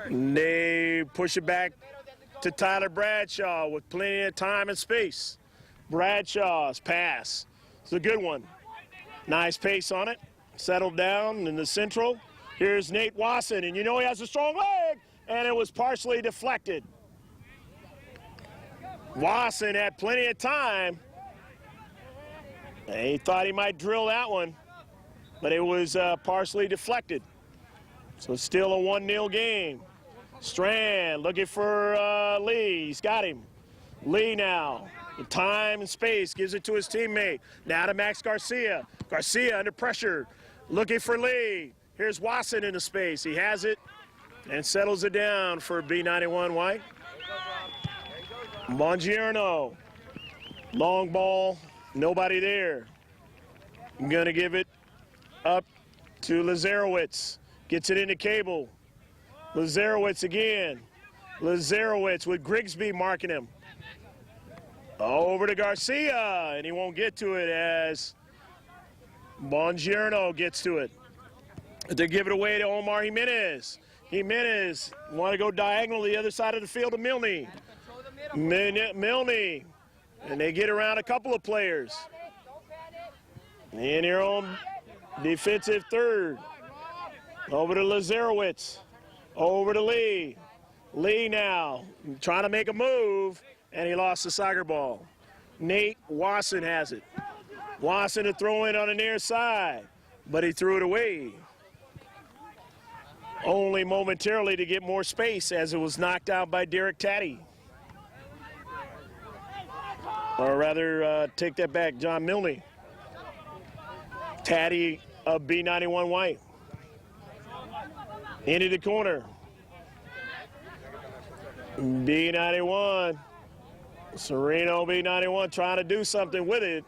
They push it back to Tyler Bradshaw with plenty of time and space. Bradshaw's pass. It's a good one. Nice pace on it. Settled down in the Central. Here's Nate Wasson, and you know he has a strong leg, and it was partially deflected. Wasson had plenty of time. And he thought he might drill that one, but it was partially deflected. So still a 1-0 game. Strand looking for Lee. He's got him. Lee now. The time and space gives it to his teammate. Now to Max Garcia. Garcia under pressure. Looking for Lee. Here's Wasson in the space. He has it and settles it down for B91 White. Bongiorno. Long ball. Nobody there. I'm going to give it up to Lazarowicz. Gets it into Cable. Lazarowicz again. Lazarowicz with Grigsby marking him. Over to Garcia, and he won't get to it as Bongiorno gets to it. They give it away to Omar Jimenez. Jimenez want to go diagonal the other side of the field to Milne. Milne. And they get around a couple of players. In their own defensive third. Over to Lazarowicz. Over to Lee. Lee now trying to make a move, and he lost the soccer ball. Nate Wasson has it. Wasson to throw in on the near side, but he threw it away. Only momentarily to get more space as it was knocked out by Derek Taddy. Or rather, take that back, John Milne. Taddy of B91 White. Into the corner. B91. Sereno B91 trying to do something with it.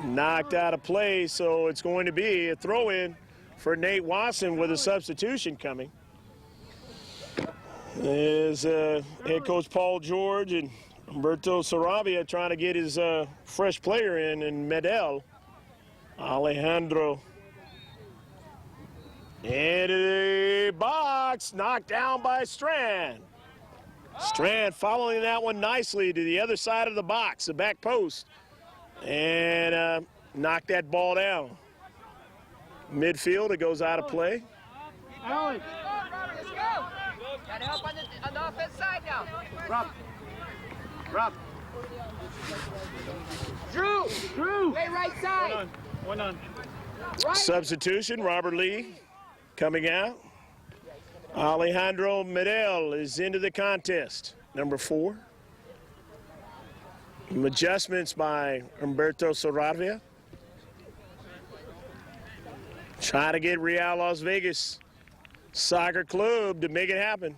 Knocked out of play, so it's going to be a throw-in for Nate Wasson with a substitution coming. Is head coach Paul George and Humberto Saravia trying to get his fresh player in, and Medel. Alejandro. Into the box, knocked down by Strand. Strand following that one nicely to the other side of the box, the back post, and knocked that ball down. Midfield, it goes out of play. Let's go. Gotta help on the offense side now. Rob. Drew. Play right side. One on. Right. Substitution, Robert Lee coming out. Alejandro Medel is into the contest, number 4. Adjustments by Humberto Saravia. Trying to get Real Las Vegas Soccer Club to make it happen.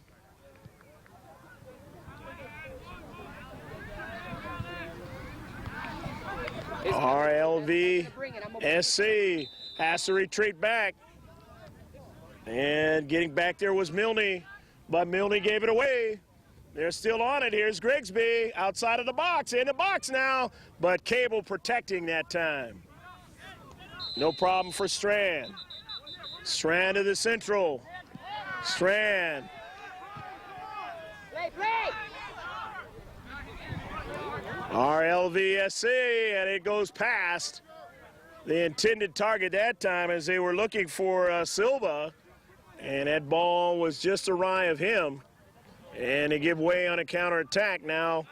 RLV SC has to retreat back. And getting back there was Milne, but Milne gave it away. They're still on it. Here's Grigsby outside of the box, in the box now, but Cable protecting that time. No problem for Strand. Strand to the Central. Strand. Play. RLVSC, and it goes past the intended target that time as they were looking for Silva, and that ball was just awry of him, and they give way on a counterattack now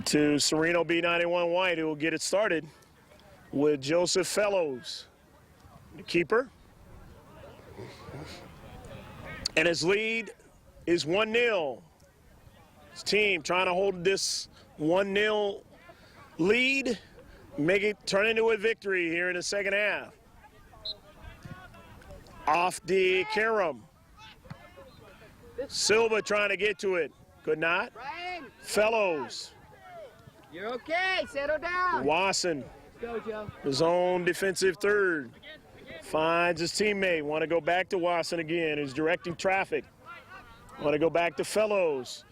to Sereno B91 White, who will get it started with Joseph Fellows, the keeper. And his lead is 1-0. His team trying to hold this 1-0 lead, make it turn into a victory here in the second half. Off the carom. Silva trying to get to it. Could not. Brian, Fellows. you're okay. Settle down. Wasson, Let's go, Joe. his own defensive third. Finds his teammate. Want to go back to Wasson again, who's directing traffic. Want to go back to Fellows.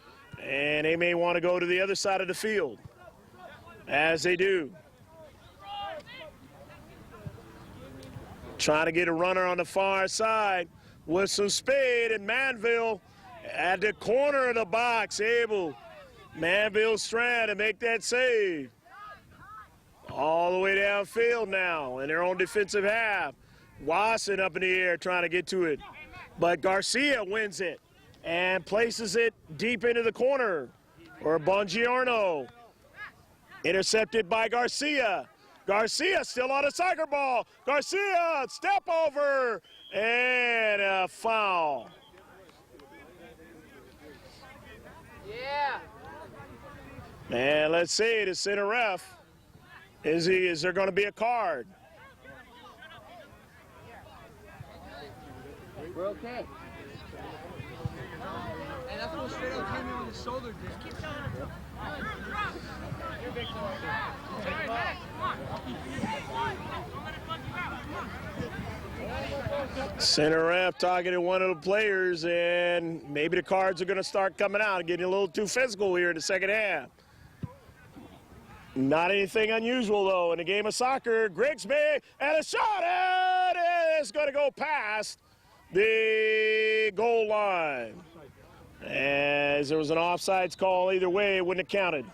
And they may want to go to the other side of the field, as they do. Trying to get a runner on the far side with some speed, and Manville at the corner of the box, able, Manville's trying to make that save. All the way downfield now in their own defensive half. Wasson up in the air trying to get to it, but Garcia wins it and places it deep into the corner. Or Bongiorno, intercepted by Garcia. Garcia still on a soccer ball. Garcia, step over, and a foul. Yeah. And let's see, the center ref, is there going to be a card? We're okay. And that's what Sereno came in with his shoulder did. Center ref targeted one of the players, and maybe the cards are going to start coming out, getting a little too physical here in the second half. Not anything unusual, though, in the game of soccer. Grigsby, and a shot, and it's going to go past the goal line. As there was an offsides call either way, it wouldn't have counted.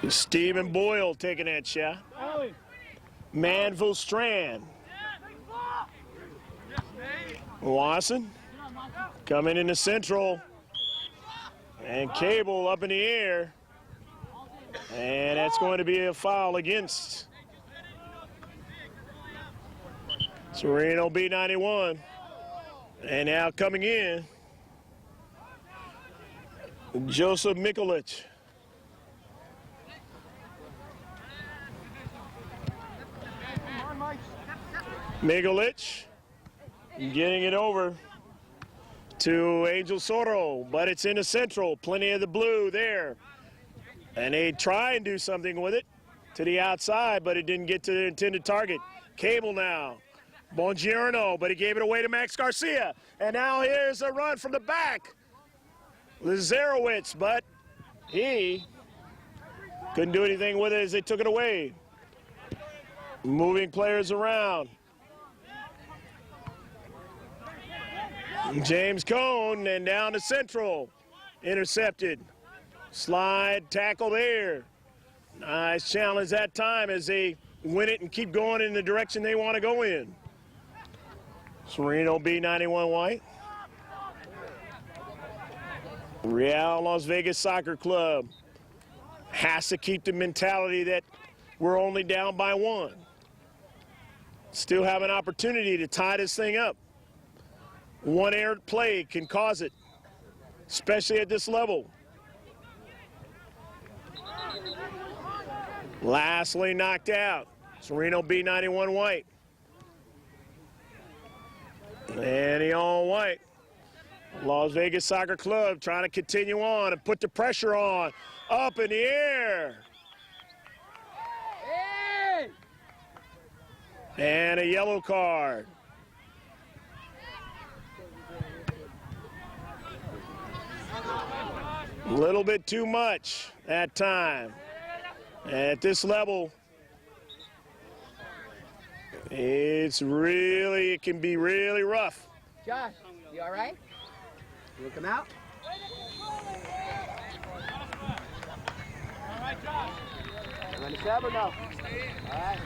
Stephen Boyle taking that shot. Manville Strand. Wasson coming into central. And Cable up in the air. And that's going to be a foul against Sereno B91. And now coming in, Joseph Mikulich. Mikulich getting it over to Angel Soto, but it's in the central. Plenty of the blue there. And they try and do something with it to the outside, but it didn't get to the intended target. Cable now. Bongiorno, but he gave it away to Max Garcia. And now here's a run from the back. Lazarowicz, but he couldn't do anything with it as they took it away. Moving players around. James Cone, and down to central. Intercepted. Slide tackle there. Nice challenge that time as they win it and keep going in the direction they want to go in. Sereno B91 White. Real Las Vegas Soccer Club has to keep the mentality that we're only down by one. Still have an opportunity to tie this thing up. One errant play can cause it, especially at this level. Lastly knocked out. Sereno B91 White. And the all white. Las Vegas Soccer Club trying to continue on and put the pressure on. Up in the air. Hey! And a yellow card. A little bit too much that time. At this level, it can be really rough. Josh, you all right? You want to come out? Ready, sub or no? All right.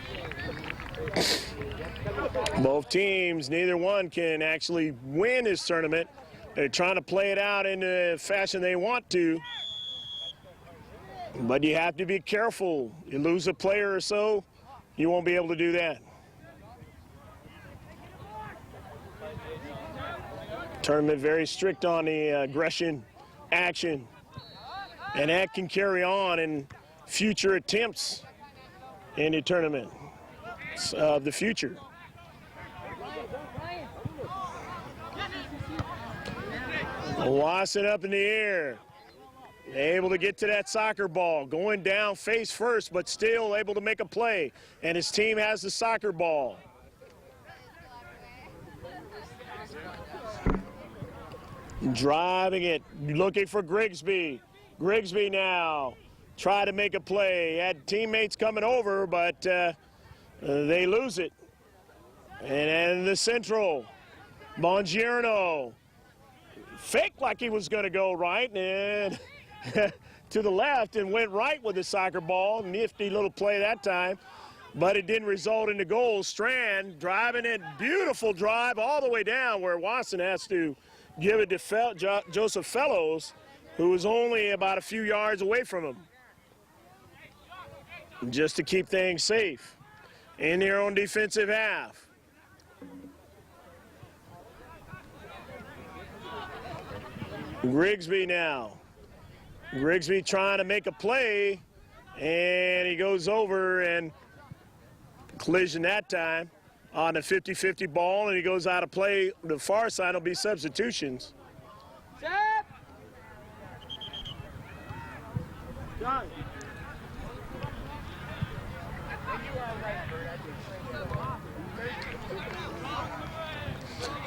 Both teams, neither one can actually win this tournament. They're trying to play it out in the fashion they want to. But you have to be careful. You lose a player or so, you won't be able to do that. Tournament very strict on the aggression, action, and that can carry on in future attempts in the tournament of the future. Wasson up in the air, able to get to that soccer ball, going down face first, but still able to make a play, and his team has the soccer ball. Driving it, looking for Grigsby. Grigsby now try to make a play. Had teammates coming over, but they lose it. And in the central, Bongiorno faked like he was going to go right and to the left and went right with the soccer ball. Nifty little play that time, but it didn't result in the goal. Strand driving it, beautiful drive all the way down where Wasson has to give it to Joseph Fellows, who was only about a few yards away from him, just to keep things safe in their own defensive half. Grigsby now. Grigsby trying to make a play, and he goes over and collision that time on a 50-50 ball, and he goes out of play. The far side will be substitutions.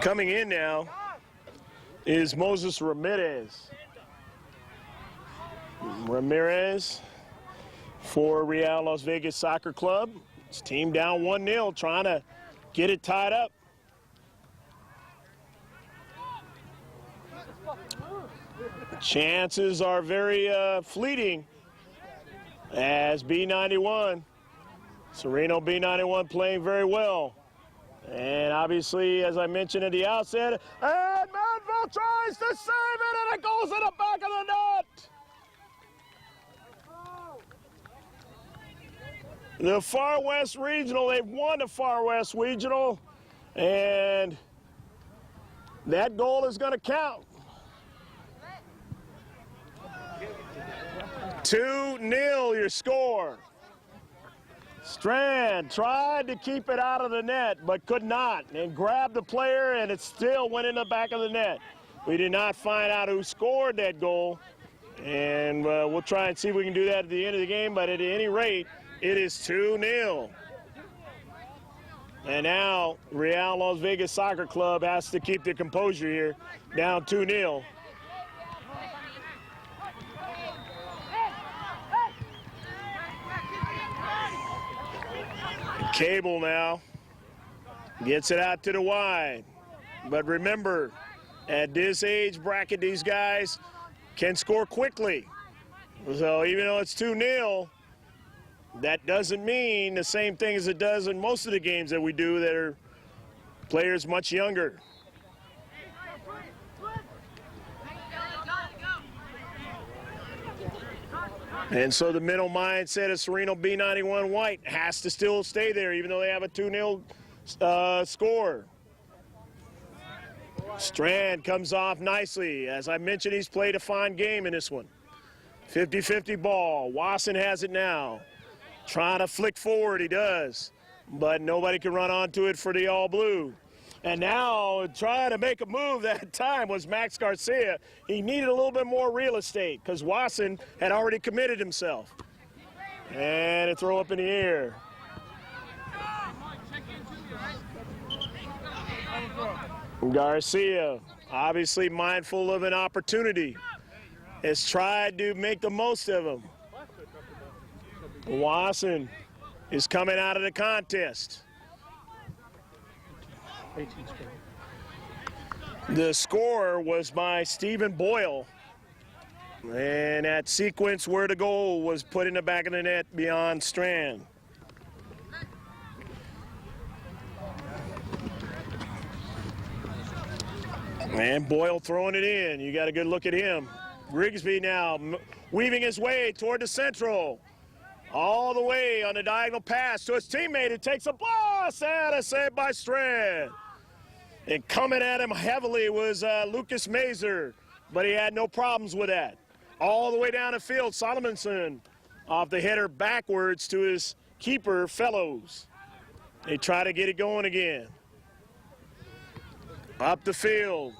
Coming in now is Moses Ramirez. Ramirez for Real Las Vegas Soccer Club. His team down 1-0, trying to get it tied up. Chances are very fleeting as B91, Sereno B91 playing very well. And obviously, as I mentioned at the outset, and Manville tries to save it, and it goes in the back of the net. The Far West Regional, they've won the Far West Regional, and that goal is going to count. 2-0 your score. Strand tried to keep it out of the net, but could not, and grabbed the player, and it still went in the back of the net. We did not find out who scored that goal, and we'll try and see if we can do that at the end of the game, but at any rate, it is 2-0. And now Real Las Vegas Soccer Club has to keep their composure here, down 2-0. Cable now gets it out to the wide. But remember, at this age bracket, these guys can score quickly. So even though it's 2-0, that doesn't mean the same thing as it does in most of the games that we do that are players much younger. And so the mental mindset of Sereno B91 White has to still stay there, even though they have a 2-0 score. Strand comes off nicely. As I mentioned, he's played a fine game in this one. 50-50 ball. Wasson has it now. Trying to flick forward, he does. But nobody can run onto it for the All Blue. And now trying to make a move that time was Max Garcia. He needed a little bit more real estate because Wasson had already committed himself. And a throw up in the air. Garcia, obviously mindful of an opportunity, has tried to make the most of him. Wasson is coming out of the contest. The score was by Stephen Boyle. And that sequence where the goal was put in the back of the net beyond Strand. And Boyle throwing it in. You got a good look at him. Grigsby now weaving his way toward the central. All the way on the diagonal pass to his teammate. It takes a blast and a save by Strand. And coming at him heavily was Lucas Mazer, but he had no problems with that. All the way down the field, Solomonson off the header backwards to his keeper, Fellows. They try to get it going again. Up the field.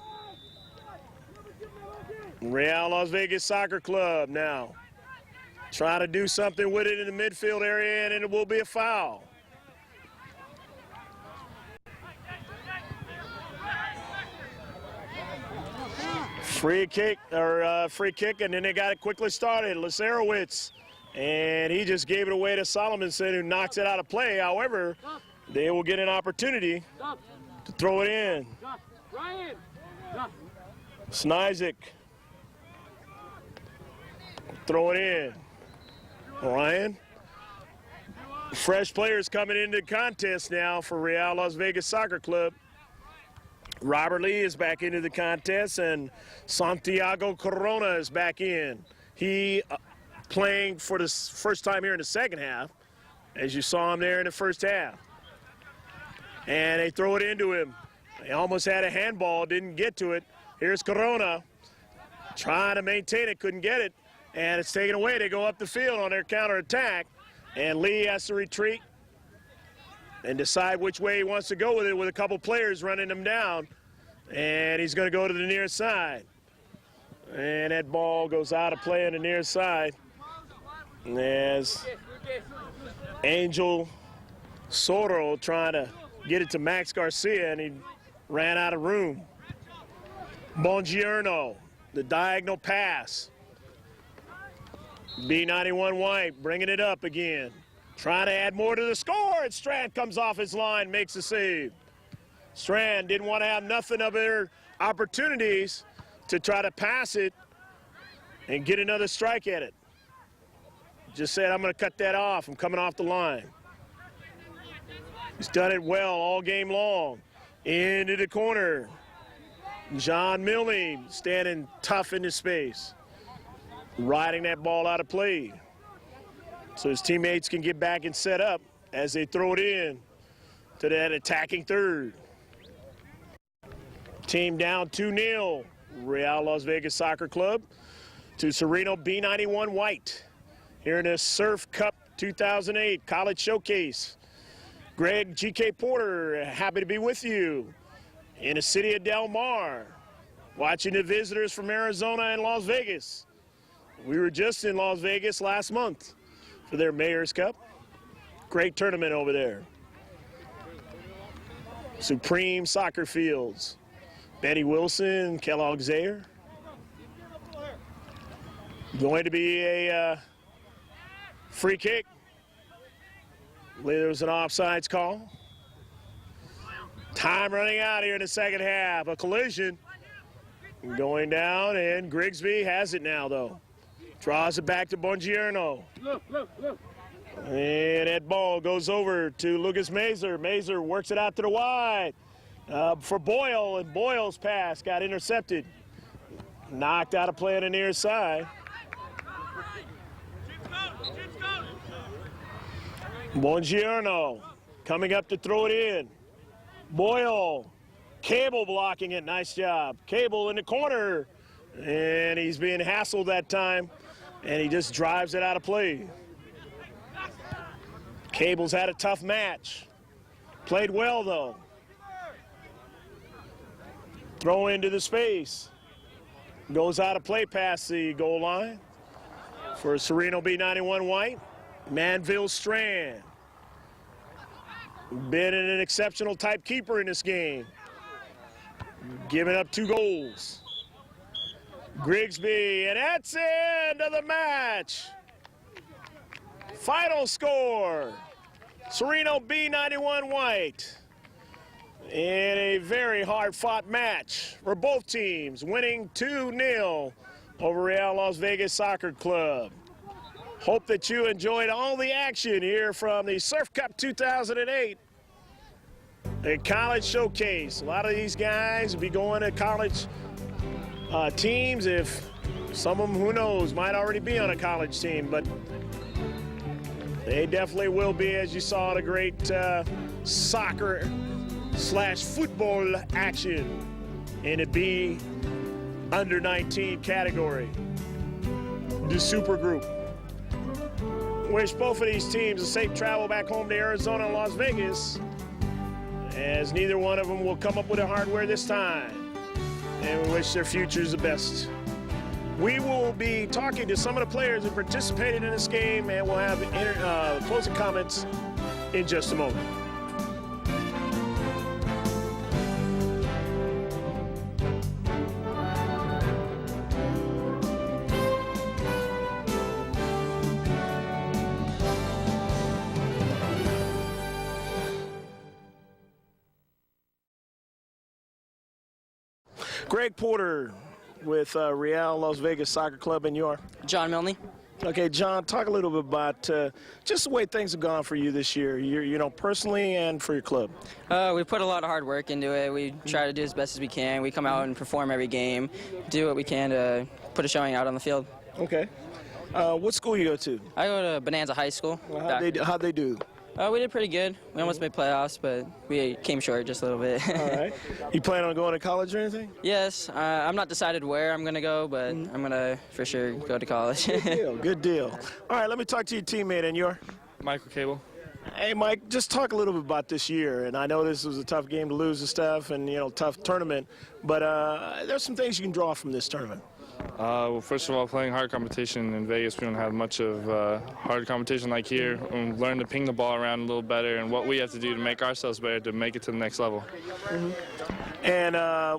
Real Las Vegas Soccer Club now. Try to do something with it in the midfield area, and it will be a foul. Free kick, and then they got it quickly started. Lacerowitz, and he just gave it away to Solomonson, who knocks it out of play. However, they will get an opportunity to throw it in. Snyzik. Throw it in. Ryan. Fresh players coming into the contest now for Real Las Vegas Soccer Club. Robert Lee is back into the contest, and Santiago Corona is back in. He playing for the first time here in the second half, as you saw him there in the first half. And they throw it into him. They almost had a handball, didn't get to it. Here's Corona trying to maintain it, couldn't get it, and it's taken away. They go up the field on their counterattack, and Lee has to retreat and decide which way he wants to go with it, with a couple players running him down. And he's going to go to the near side. And that ball goes out of play on the near side. As Angel Soro trying to get it to Max Garcia, and he ran out of room. Bongiorno, the diagonal pass. B91 White bringing it up again. Trying to add more to the score, and Strand comes off his line, makes the save. Strand didn't want to have nothing of their opportunities to try to pass it and get another strike at it. Just said, I'm going to cut that off. I'm coming off the line. He's done it well all game long. Into the corner. John Milne standing tough in his space, riding that ball out of play, so his teammates can get back and set up as they throw it in to that attacking third. Team down 2-0, Real Las Vegas Soccer Club to Sereno B91 White here in the Surf Cup 2008 College Showcase. Greg G.K. Porter, happy to be with you in the city of Del Mar, watching the visitors from Arizona and Las Vegas. We were just in Las Vegas last month for their Mayor's Cup. Great tournament over there. Supreme Soccer Fields. Betty Wilson, Kellogg Zaire. Going to be a free kick. I believe there was an offsides call. Time running out here in the second half. A collision going down, and Grigsby has it now, though. Draws it back to Bongiorno. And that ball goes over to Lucas Mazer. Mazer works it out to the wide for Boyle, and Boyle's pass got intercepted. Knocked out of play on the near side. Bongiorno coming up to throw it in. Boyle, Cable blocking it, nice job. Cable in the corner, and he's being hassled that time, and he just drives it out of play. Cable's had a tough match. Played well, though. Throw into the space. Goes out of play past the goal line for Sereno B91 White. Manville Strand. Been an exceptional type keeper in this game. Giving up 2 goals. Grigsby, and that's the end of the match. Final score, Sereno B91 White in a very hard-fought match for both teams, winning 2-0 over Real Las Vegas Soccer Club. Hope that you enjoyed all the action here from the Surf Cup 2008. The college showcase. A lot of these guys will be going to college teams. If some of them, who knows, might already be on a college team, but they definitely will be, as you saw the great soccer/football action in the B under 19 category, the super group. Wish both of these teams a safe travel back home to Arizona and Las Vegas, as neither one of them will come up with the hardware this time. And we wish their futures the best. We will be talking to some of the players who participated in this game, and we'll have closing comments in just a moment. Greg Porter with Real Las Vegas Soccer Club, and you are? John Milne. Okay, John, talk a little bit about just the way things have gone for you this year, you know, personally and for your club. We put a lot of hard work into it. We try to do as best as we can. We come out and perform every game, do what we can to put a showing out on the field. Okay. What school you go to? I go to Bonanza High School. How'd they do? We did pretty good. We almost made playoffs, but we came short just a little bit. All right. You plan on going to college or anything? Yes. I'm not decided where I'm going to go, but I'm going to for sure go to college. Good deal, good deal. All right, let me talk to your teammate, and you're? Michael Cable. Hey, Mike, just talk a little bit about this year. And I know this was a tough game to lose and stuff, and, you know, tough tournament. But there's some things you can draw from this tournament. Well, first of all, playing hard competition in Vegas, we don't have much of hard competition like here. We learn to ping the ball around a little better and what we have to do to make ourselves better to make it to the next level. And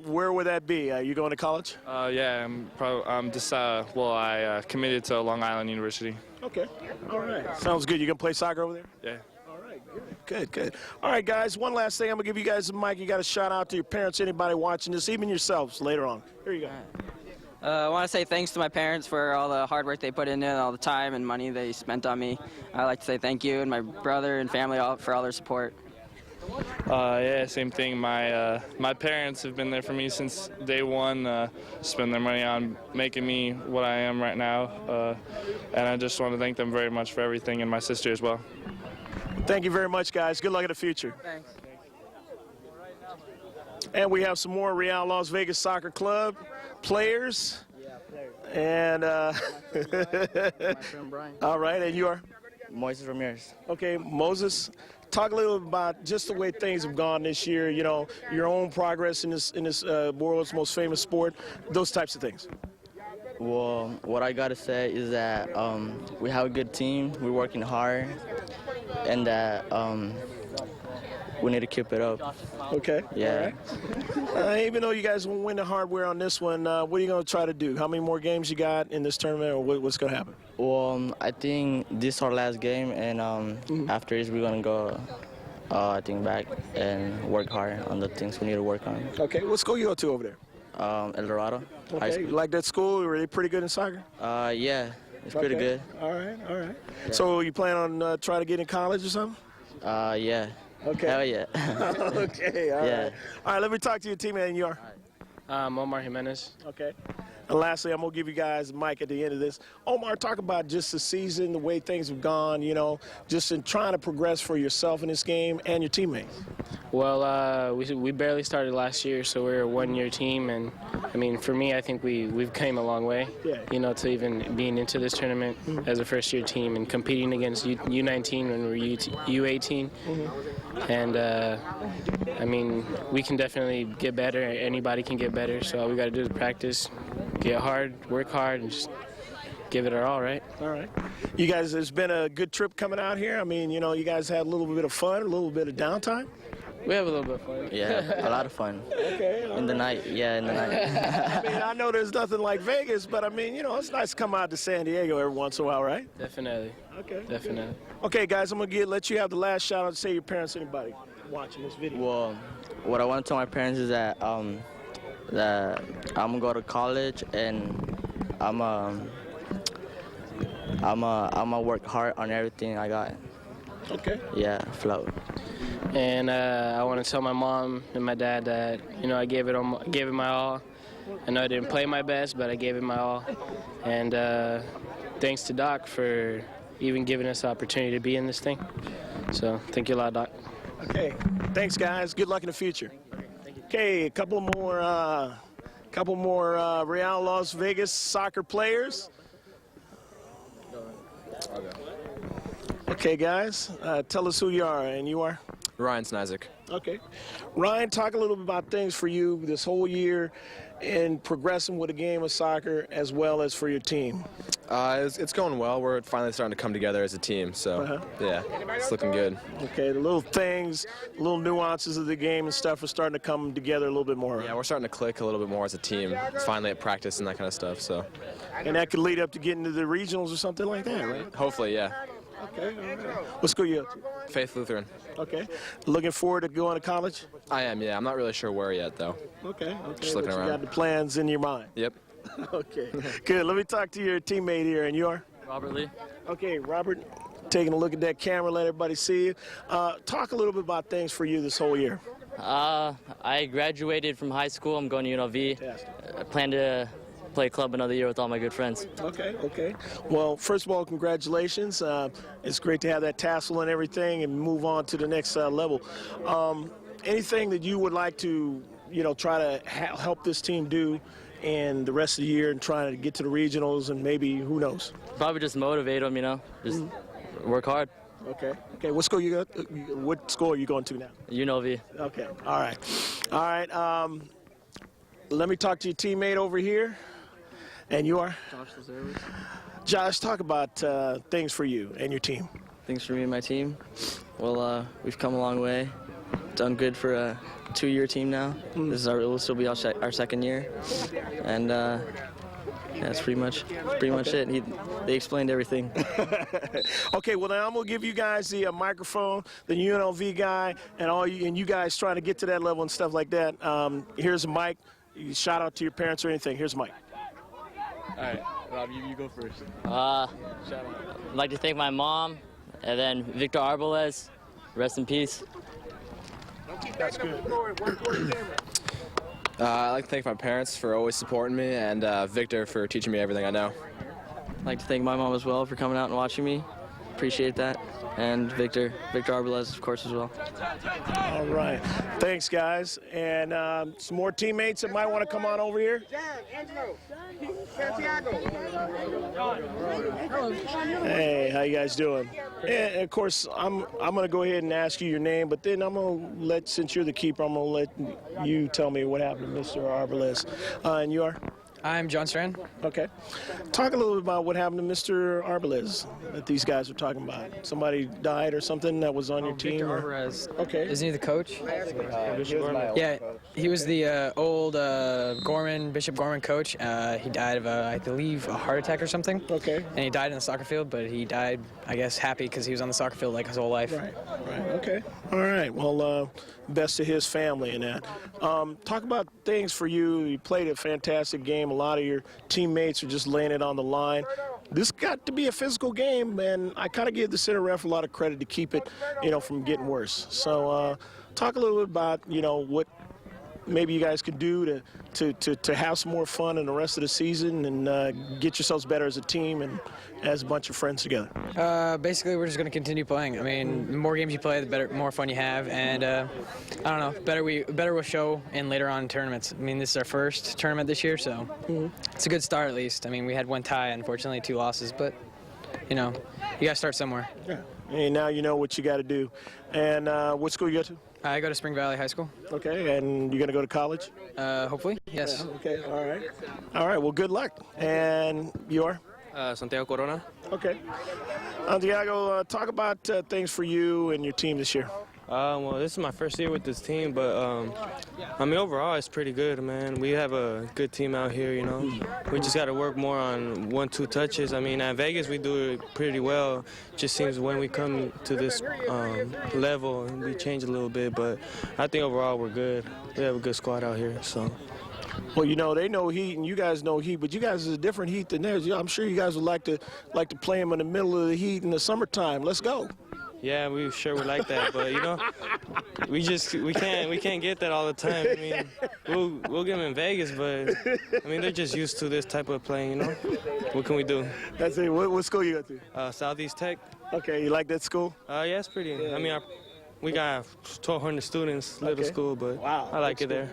where would that be? Are you going to college? Yeah, I committed to Long Island University. Okay. All right. Sounds good. You going to play soccer over there? Yeah. All right. Good, good. All right, guys, one last thing. I'm going to give you guys the mic. You got a shout out to your parents, anybody watching this, even yourselves later on. Here you go. I want to say thanks to my parents for all the hard work they put in and all the time and money they spent on me. I'd like to say thank you, and my brother and family for all their support. Yeah, same thing. My parents have been there for me since day one, spend their money on making me what I am right now. And I just want to thank them very much for everything, and my sister as well. Thank you very much, guys. Good luck in the future. Thanks. And we have some more Real Las Vegas Soccer Club players. Yeah, players. And My friend Brian. all right, and you are? Moises Ramirez. Okay, Moses, talk a little about just the way things have gone this year, you know, your own progress in this world's most famous sport, those types of things. Well, what I gotta say is that we have a good team. We're working hard, and that we need to keep it up. Okay. Yeah. All right. Even though you guys won't win the hardware on this one, what are you going to try to do? How many more games you got in this tournament, or what's going to happen? Well, I think this is our last game, and after this we're gonna go, I think, back and work hard on the things we need to work on. Okay. What school you go to over there? El Dorado High Okay. School. You like that school? Are they pretty good in soccer? Yeah, it's pretty good. All right. All right. Yeah. So you plan on trying to get in college or something? Yeah. Okay. Hell yeah. Okay. All Yeah. right. All right. Let me talk to your teammate, and you are? Omar Jimenez. Okay. And lastly, I'm going to give you guys the mic at the end of this. Omar, talk about just the season, the way things have gone, you know, just in trying to progress for yourself in this game and your teammates. Well, we barely started last year, so we're a one-year team, and I mean, for me, I think we've came a long way. Yeah. You know, to even being into this tournament as a first-year team and competing against U19 when we're U18, and I mean, we can definitely get better. Anybody can get better, so all we got to do is practice, get hard, work hard, and just give it our all, right? All right. You guys, it's been a good trip coming out here. I mean, you know, you guys had a little bit of fun, a little bit of downtime. We have a little bit of fun. Yeah, a lot of fun. Okay. In the night, yeah, in the night. I mean, I know there's nothing like Vegas, but I mean, you know, it's nice to come out to San Diego every once in a while, right? Definitely. Okay. Definitely. Okay, guys, I'm going to let you have the last shout out to say your parents, anybody watching this video. Well, what I want to tell my parents is that that I'm gonna go to college, and I'm work hard on everything I got. Okay. Yeah, float. And I want to tell my mom and my dad that I gave it my all. I know I didn't play my best, but I gave it my all. And thanks to Doc for even giving us the opportunity to be in this thing. So thank you a lot, Doc. Okay. Thanks, guys. Good luck in the future. Okay, a couple more Real Las Vegas soccer players. Okay, guys, tell us who you are, and you are? Ryan Snizik. Okay. Ryan, talk a little bit about things for you this whole year in progressing with the game of soccer as well as for your team. It's going well. We're finally starting to come together as a team, so yeah, it's looking good. Okay, the little things, little nuances of the game and stuff are starting to come together a little bit more. Yeah, we're starting to click a little bit more as a team. Finally at practice and that kind of stuff, so. And that could lead up to getting to the regionals or something like that, right? Hopefully, yeah. Okay. What school you up to? Faith Lutheran. Okay. Looking forward to going to college? I am, yeah. I'm not really sure where yet, though. Okay. Just looking but you around. got the plans in your mind? Yep. Okay. Good. Let me talk to your teammate here, and you are? Robert Lee. Okay, Robert, taking a look at that camera, let everybody see you. Talk a little bit about things for you this whole year. I graduated from high school. I'm going to UNLV. Fantastic. I plan to play club another year with all my good friends. Okay. Well, first of all, congratulations. It's great to have that tassel and everything and move on to the next level. Anything that you would like to, try to help this team do in the rest of the year and trying to get to the regionals and maybe, who knows? Probably just motivate them, just work hard. Okay. What school what school are you going to now? UNLV. Okay. All right. Let me talk to your teammate over here. And you are? Josh, talk about things for you and your team. Things for me and my team. Well, we've come a long way. Done good for a 2-year team now. This will be our second year, and that's pretty much it. They explained everything. Okay, well now I'm gonna give you guys the microphone, the UNLV guy, and you guys trying to get to that level and stuff like that. Here's a mic. You shout out to your parents or anything. Here's a mic. All right, Rob, you go first. I'd like to thank my mom, and then Victor Arbolez. Rest in peace. That's good. I'd like to thank my parents for always supporting me and Victor for teaching me everything I know. I'd like to thank my mom as well for coming out and watching me. Appreciate that. And Victor Arbolez, of course, as well. All right. Thanks, guys. And some more teammates that might want to come on over here. Hey, how you guys doing? And of course, I'm going to go ahead and ask you your name, but then I'm going to since you're the keeper, I'm going to let you tell me what happened to Mr. Arbolez. And you are? I'm John Sereno. Okay. Talk a little bit about what happened to Mr. Arbolez that these guys were talking about. Somebody died or something that was on your team? Victor Arbolez. Okay. Isn't he the coach? Yeah, he was the old Bishop Gorman coach. He died of, I believe, a heart attack or something. Okay. And he died in the soccer field, but he died, I guess, happy because he was on the soccer field like his whole life. Right. Okay. All right. Well, best to his family in that. Talk about things for you. You played a fantastic game. A lot of your teammates are just laying it on the line. This got to be a physical game, and I kind of give the center ref a lot of credit to keep it, from getting worse. So talk a little bit about, what maybe you guys could do to have some more fun in the rest of the season and get yourselves better as a team and as a bunch of friends together. Basically, we're just going to continue playing. I mean, the more games you play, the more fun you have, and I don't know, better we'll show in later on tournaments. I mean, this is our first tournament this year, so it's a good start at least. I mean, we had one tie, unfortunately, 2 losses, but you got to start somewhere. Yeah. And now you know what you got to do. And what school you go to? I go to Spring Valley High School. Okay, and you're going to go to college? Hopefully, yes. Yeah, okay, all right, well, good luck. And you are? Santiago Corona. Okay. Santiago, talk about things for you and your team this year. Well, this is my first year with this team, but I mean, overall, it's pretty good, man. We have a good team out here, We just got to work more on 1-2 touches. I mean, at Vegas, we do it pretty well. Just seems when we come to this level, we change a little bit, but I think overall we're good. We have a good squad out here, so. Well, you know, they know heat and you guys know heat, but you guys is a different heat than theirs. I'm sure you guys would like to play them in the middle of the heat in the summertime. Let's go. Yeah, we sure would like that, but you know, we can't get that all the time. I mean, we'll get them in Vegas, but I mean they're just used to this type of playing, you know. What can we do? That's it. What school you go to? Southeast Tech. Okay, you like that school? Yeah, it's pretty. I mean, we got 1,200 students, little school, but wow, I like it there.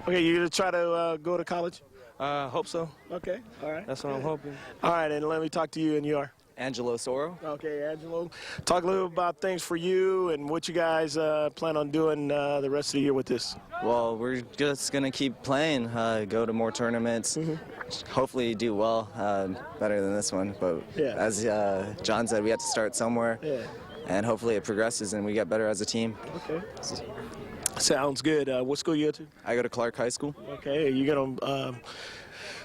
Okay, you gonna try to go to college? Hope so. Okay, all right. That's what I'm hoping. All right, and let me talk to you, and you are? Angelo Soro. Okay, Angelo. Talk a little about things for you and what you guys plan on doing the rest of the year with this. Well, we're just going to keep playing, go to more tournaments, hopefully do well, better than this one. But as John said, we have to start somewhere, and hopefully it progresses and we get better as a team. Okay. Sounds good. What school you go to? I go to Clark High School. Okay, are you going to...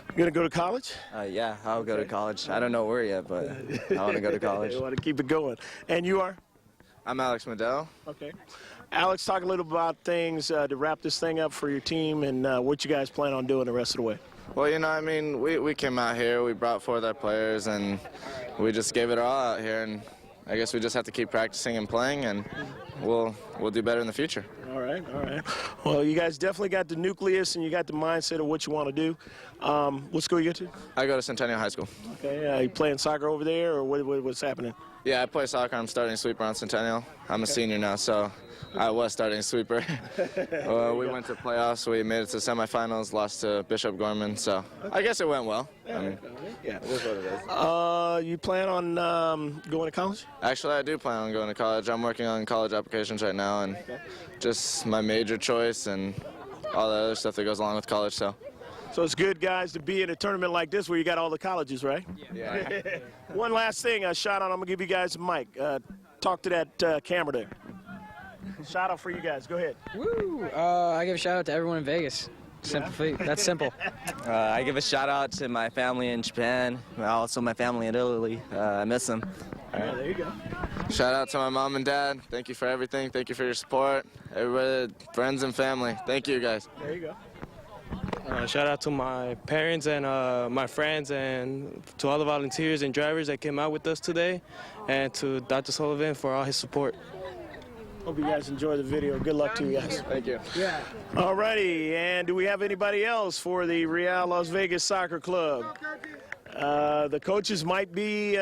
You gonna go to college? Yeah, I'll go to college. I don't know where yet, but I want to go to college. You want to keep it going. And you are? I'm Alex Medell. Okay. Alex, talk a little about things to wrap this thing up for your team and what you guys plan on doing the rest of the way. Well, you know, I mean, we came out here, we brought forth our players, and we just gave it all out here. And I guess we just have to keep practicing and playing, and we'll do better in the future. All right, all right. Well, you guys definitely got the nucleus and you got the mindset of what you want to do. What school you go to? I go to Centennial High School. Okay, you playing soccer over there, or what's happening? Yeah, I play soccer. I'm starting sweeper on Centennial. I'm a senior now, so I was starting sweeper. We went to playoffs. We made it to semifinals, lost to Bishop Gorman, so I guess it went well. I mean, it is what it is. You plan on going to college? Actually, I do plan on going to college. I'm working on college applications right now, and just my major choice and all the other stuff that goes along with college. So it's good, guys, to be in a tournament like this where you got all the colleges, right? Yeah. One last thing, shout out. I'm gonna give you guys a mic. Talk to that camera there. Shout out for you guys. Go ahead. Woo! I give a shout out to everyone in Vegas. Simply, that's simple. I give a shout out to my family in Japan, also my family in Italy. I miss them. Yeah, there you go. Shout out to my mom and dad. Thank you for everything. Thank you for your support. Everybody, friends and family. Thank you, guys. There you go. Shout out to my parents and my friends and to all the volunteers and drivers that came out with us today, and to Dr. Sullivan for all his support. Hope you guys enjoy the video. Good luck to you guys. Thank you. Yeah. All righty, and do we have anybody else for the Real Las Vegas Soccer Club? The coaches might be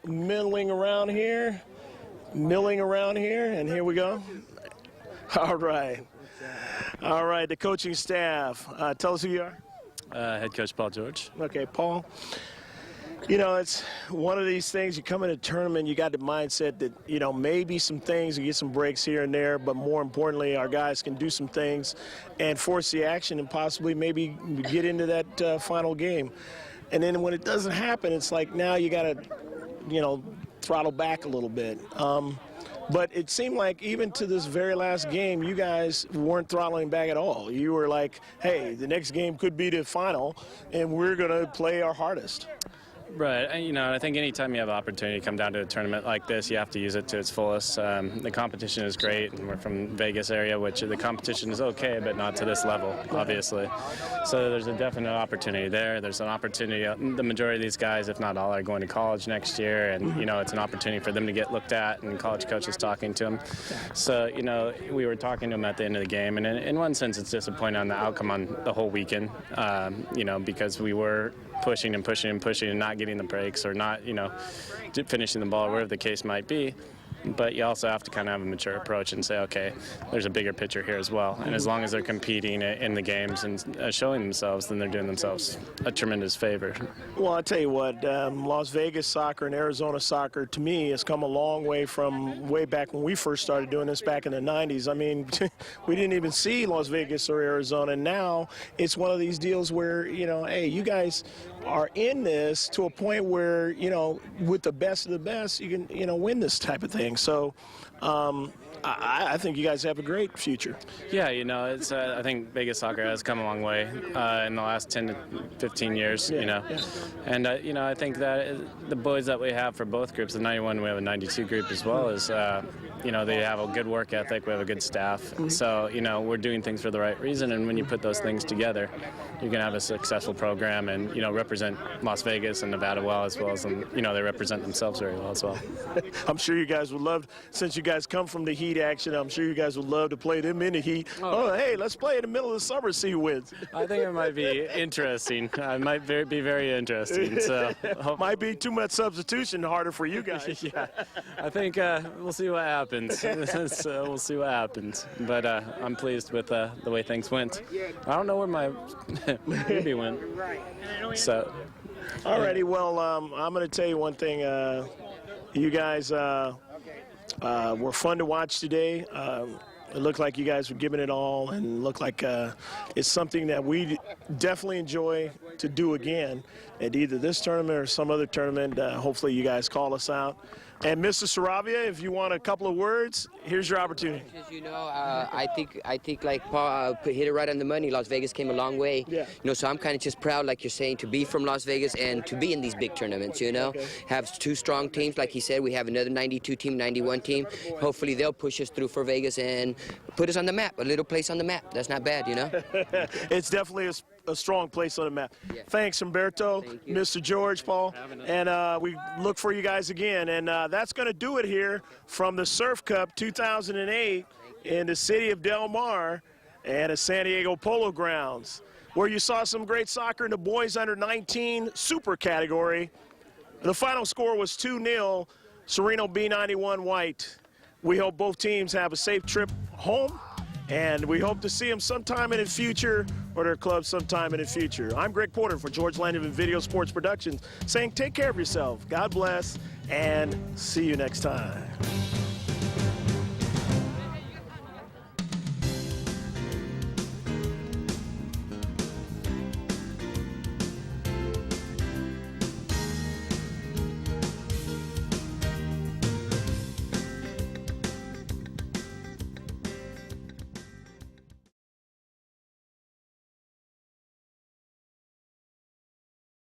milling around here, and here we go. All right. All right, the coaching staff. Tell us who you are. Head coach Paul George. Okay, Paul. You know, it's one of these things, you come in a tournament, you got the mindset that, you know, maybe some things, you get some breaks here and there, but more importantly, our guys can do some things and force the action and possibly maybe get into that final game. And then when it doesn't happen, it's like now you got to, you know, throttle back a little bit. But it seemed like even to this very last game, you guys weren't throttling back at all. You were like, hey, the next game could be the final, and we're going to play our hardest. Right. And, you know, I think anytime you have an opportunity to come down to a tournament like this, you have to use it to its fullest. The competition is great, and we're from Vegas area, which the competition is okay, but not to this level, obviously. So there's a definite opportunity there. There's an opportunity. The majority of these guys, if not all, are going to college next year, and, you know, it's an opportunity for them to get looked at, and college coaches talking to them. So, you know, we were talking to them at the end of the game, and in one sense, it's disappointing on the outcome on the whole weekend, you know, because we were pushing and pushing and pushing and not getting the breaks or not, you know, finishing the ball, wherever the case might be. But you also have to kind of have a mature approach and say, okay, there's a bigger picture here as well. And as long as they're competing in the games and showing themselves, then they're doing themselves a tremendous favor. Well, I'll tell you what, Las Vegas soccer and Arizona soccer, to me, has come a long way from way back when we first started doing this back in the 90s. I mean, we didn't even see Las Vegas or Arizona. Now it's one of these deals where, you know, hey, you guys are in this to a point where, you know, with the best of the best, you can, you know, win this type of thing. So I think you guys have a great future. Yeah, you know, it's I think Vegas soccer has come a long way in the last 10 to 15 years, you know. And, you know, I think that the boys that we have for both groups, the 91, we have a 92 group as well, is, you know, they have a good work ethic, we have a good staff. So, you know, we're doing things for the right reason, and when you put those things together, you can have a successful program and, you know, represent Las Vegas and Nevada well, as you know, they represent themselves very well as well. I'm sure you guys would love, since you guys come from the Heat action, I'm sure you guys would love to play them in the Heat. Oh, hey, let's play in the middle of the summer, see who wins. I think it might be interesting. It might be very interesting. So might be too much substitution, harder for you guys. Yeah, I think we'll see what happens. We'll see what happens. But I'm pleased with the way things went. I don't know where my maybe went. So. Alrighty, well, I'm going to tell you one thing. You guys were fun to watch today. It looked like you guys were giving it all, and looked like it's something that we definitely enjoy to do again at either this tournament or some other tournament. Hopefully you guys call us out. And Mr. Saravia, if you want a couple of words, here's your opportunity. As you know, I think like Paul hit it right on the money. Las Vegas came a long way. Yeah. You know, so I'm kind of just proud, like you're saying, to be from Las Vegas and to be in these big tournaments. You know, have two strong teams, like he said. We have another 92 team, 91 team. Hopefully they'll push us through for Vegas and put us on the map, a little place on the map. That's not bad, you know. It's definitely a strong place on the map. Yeah. Thanks, Humberto, Mr. George, Paul, and we look for you guys again. And that's going to do it here from the Surf Cup 2008 in the city of Del Mar and the San Diego Polo Grounds, where you saw some great soccer in the boys under 19 super category. The final score was 2-0, Sereno BU19 White. We hope both teams have a safe trip home, and we hope to see them sometime in the future, or their club sometime in the future. I'm Greg Porter for George Landon Video Sports Productions, saying take care of yourself, God bless, and see you next time.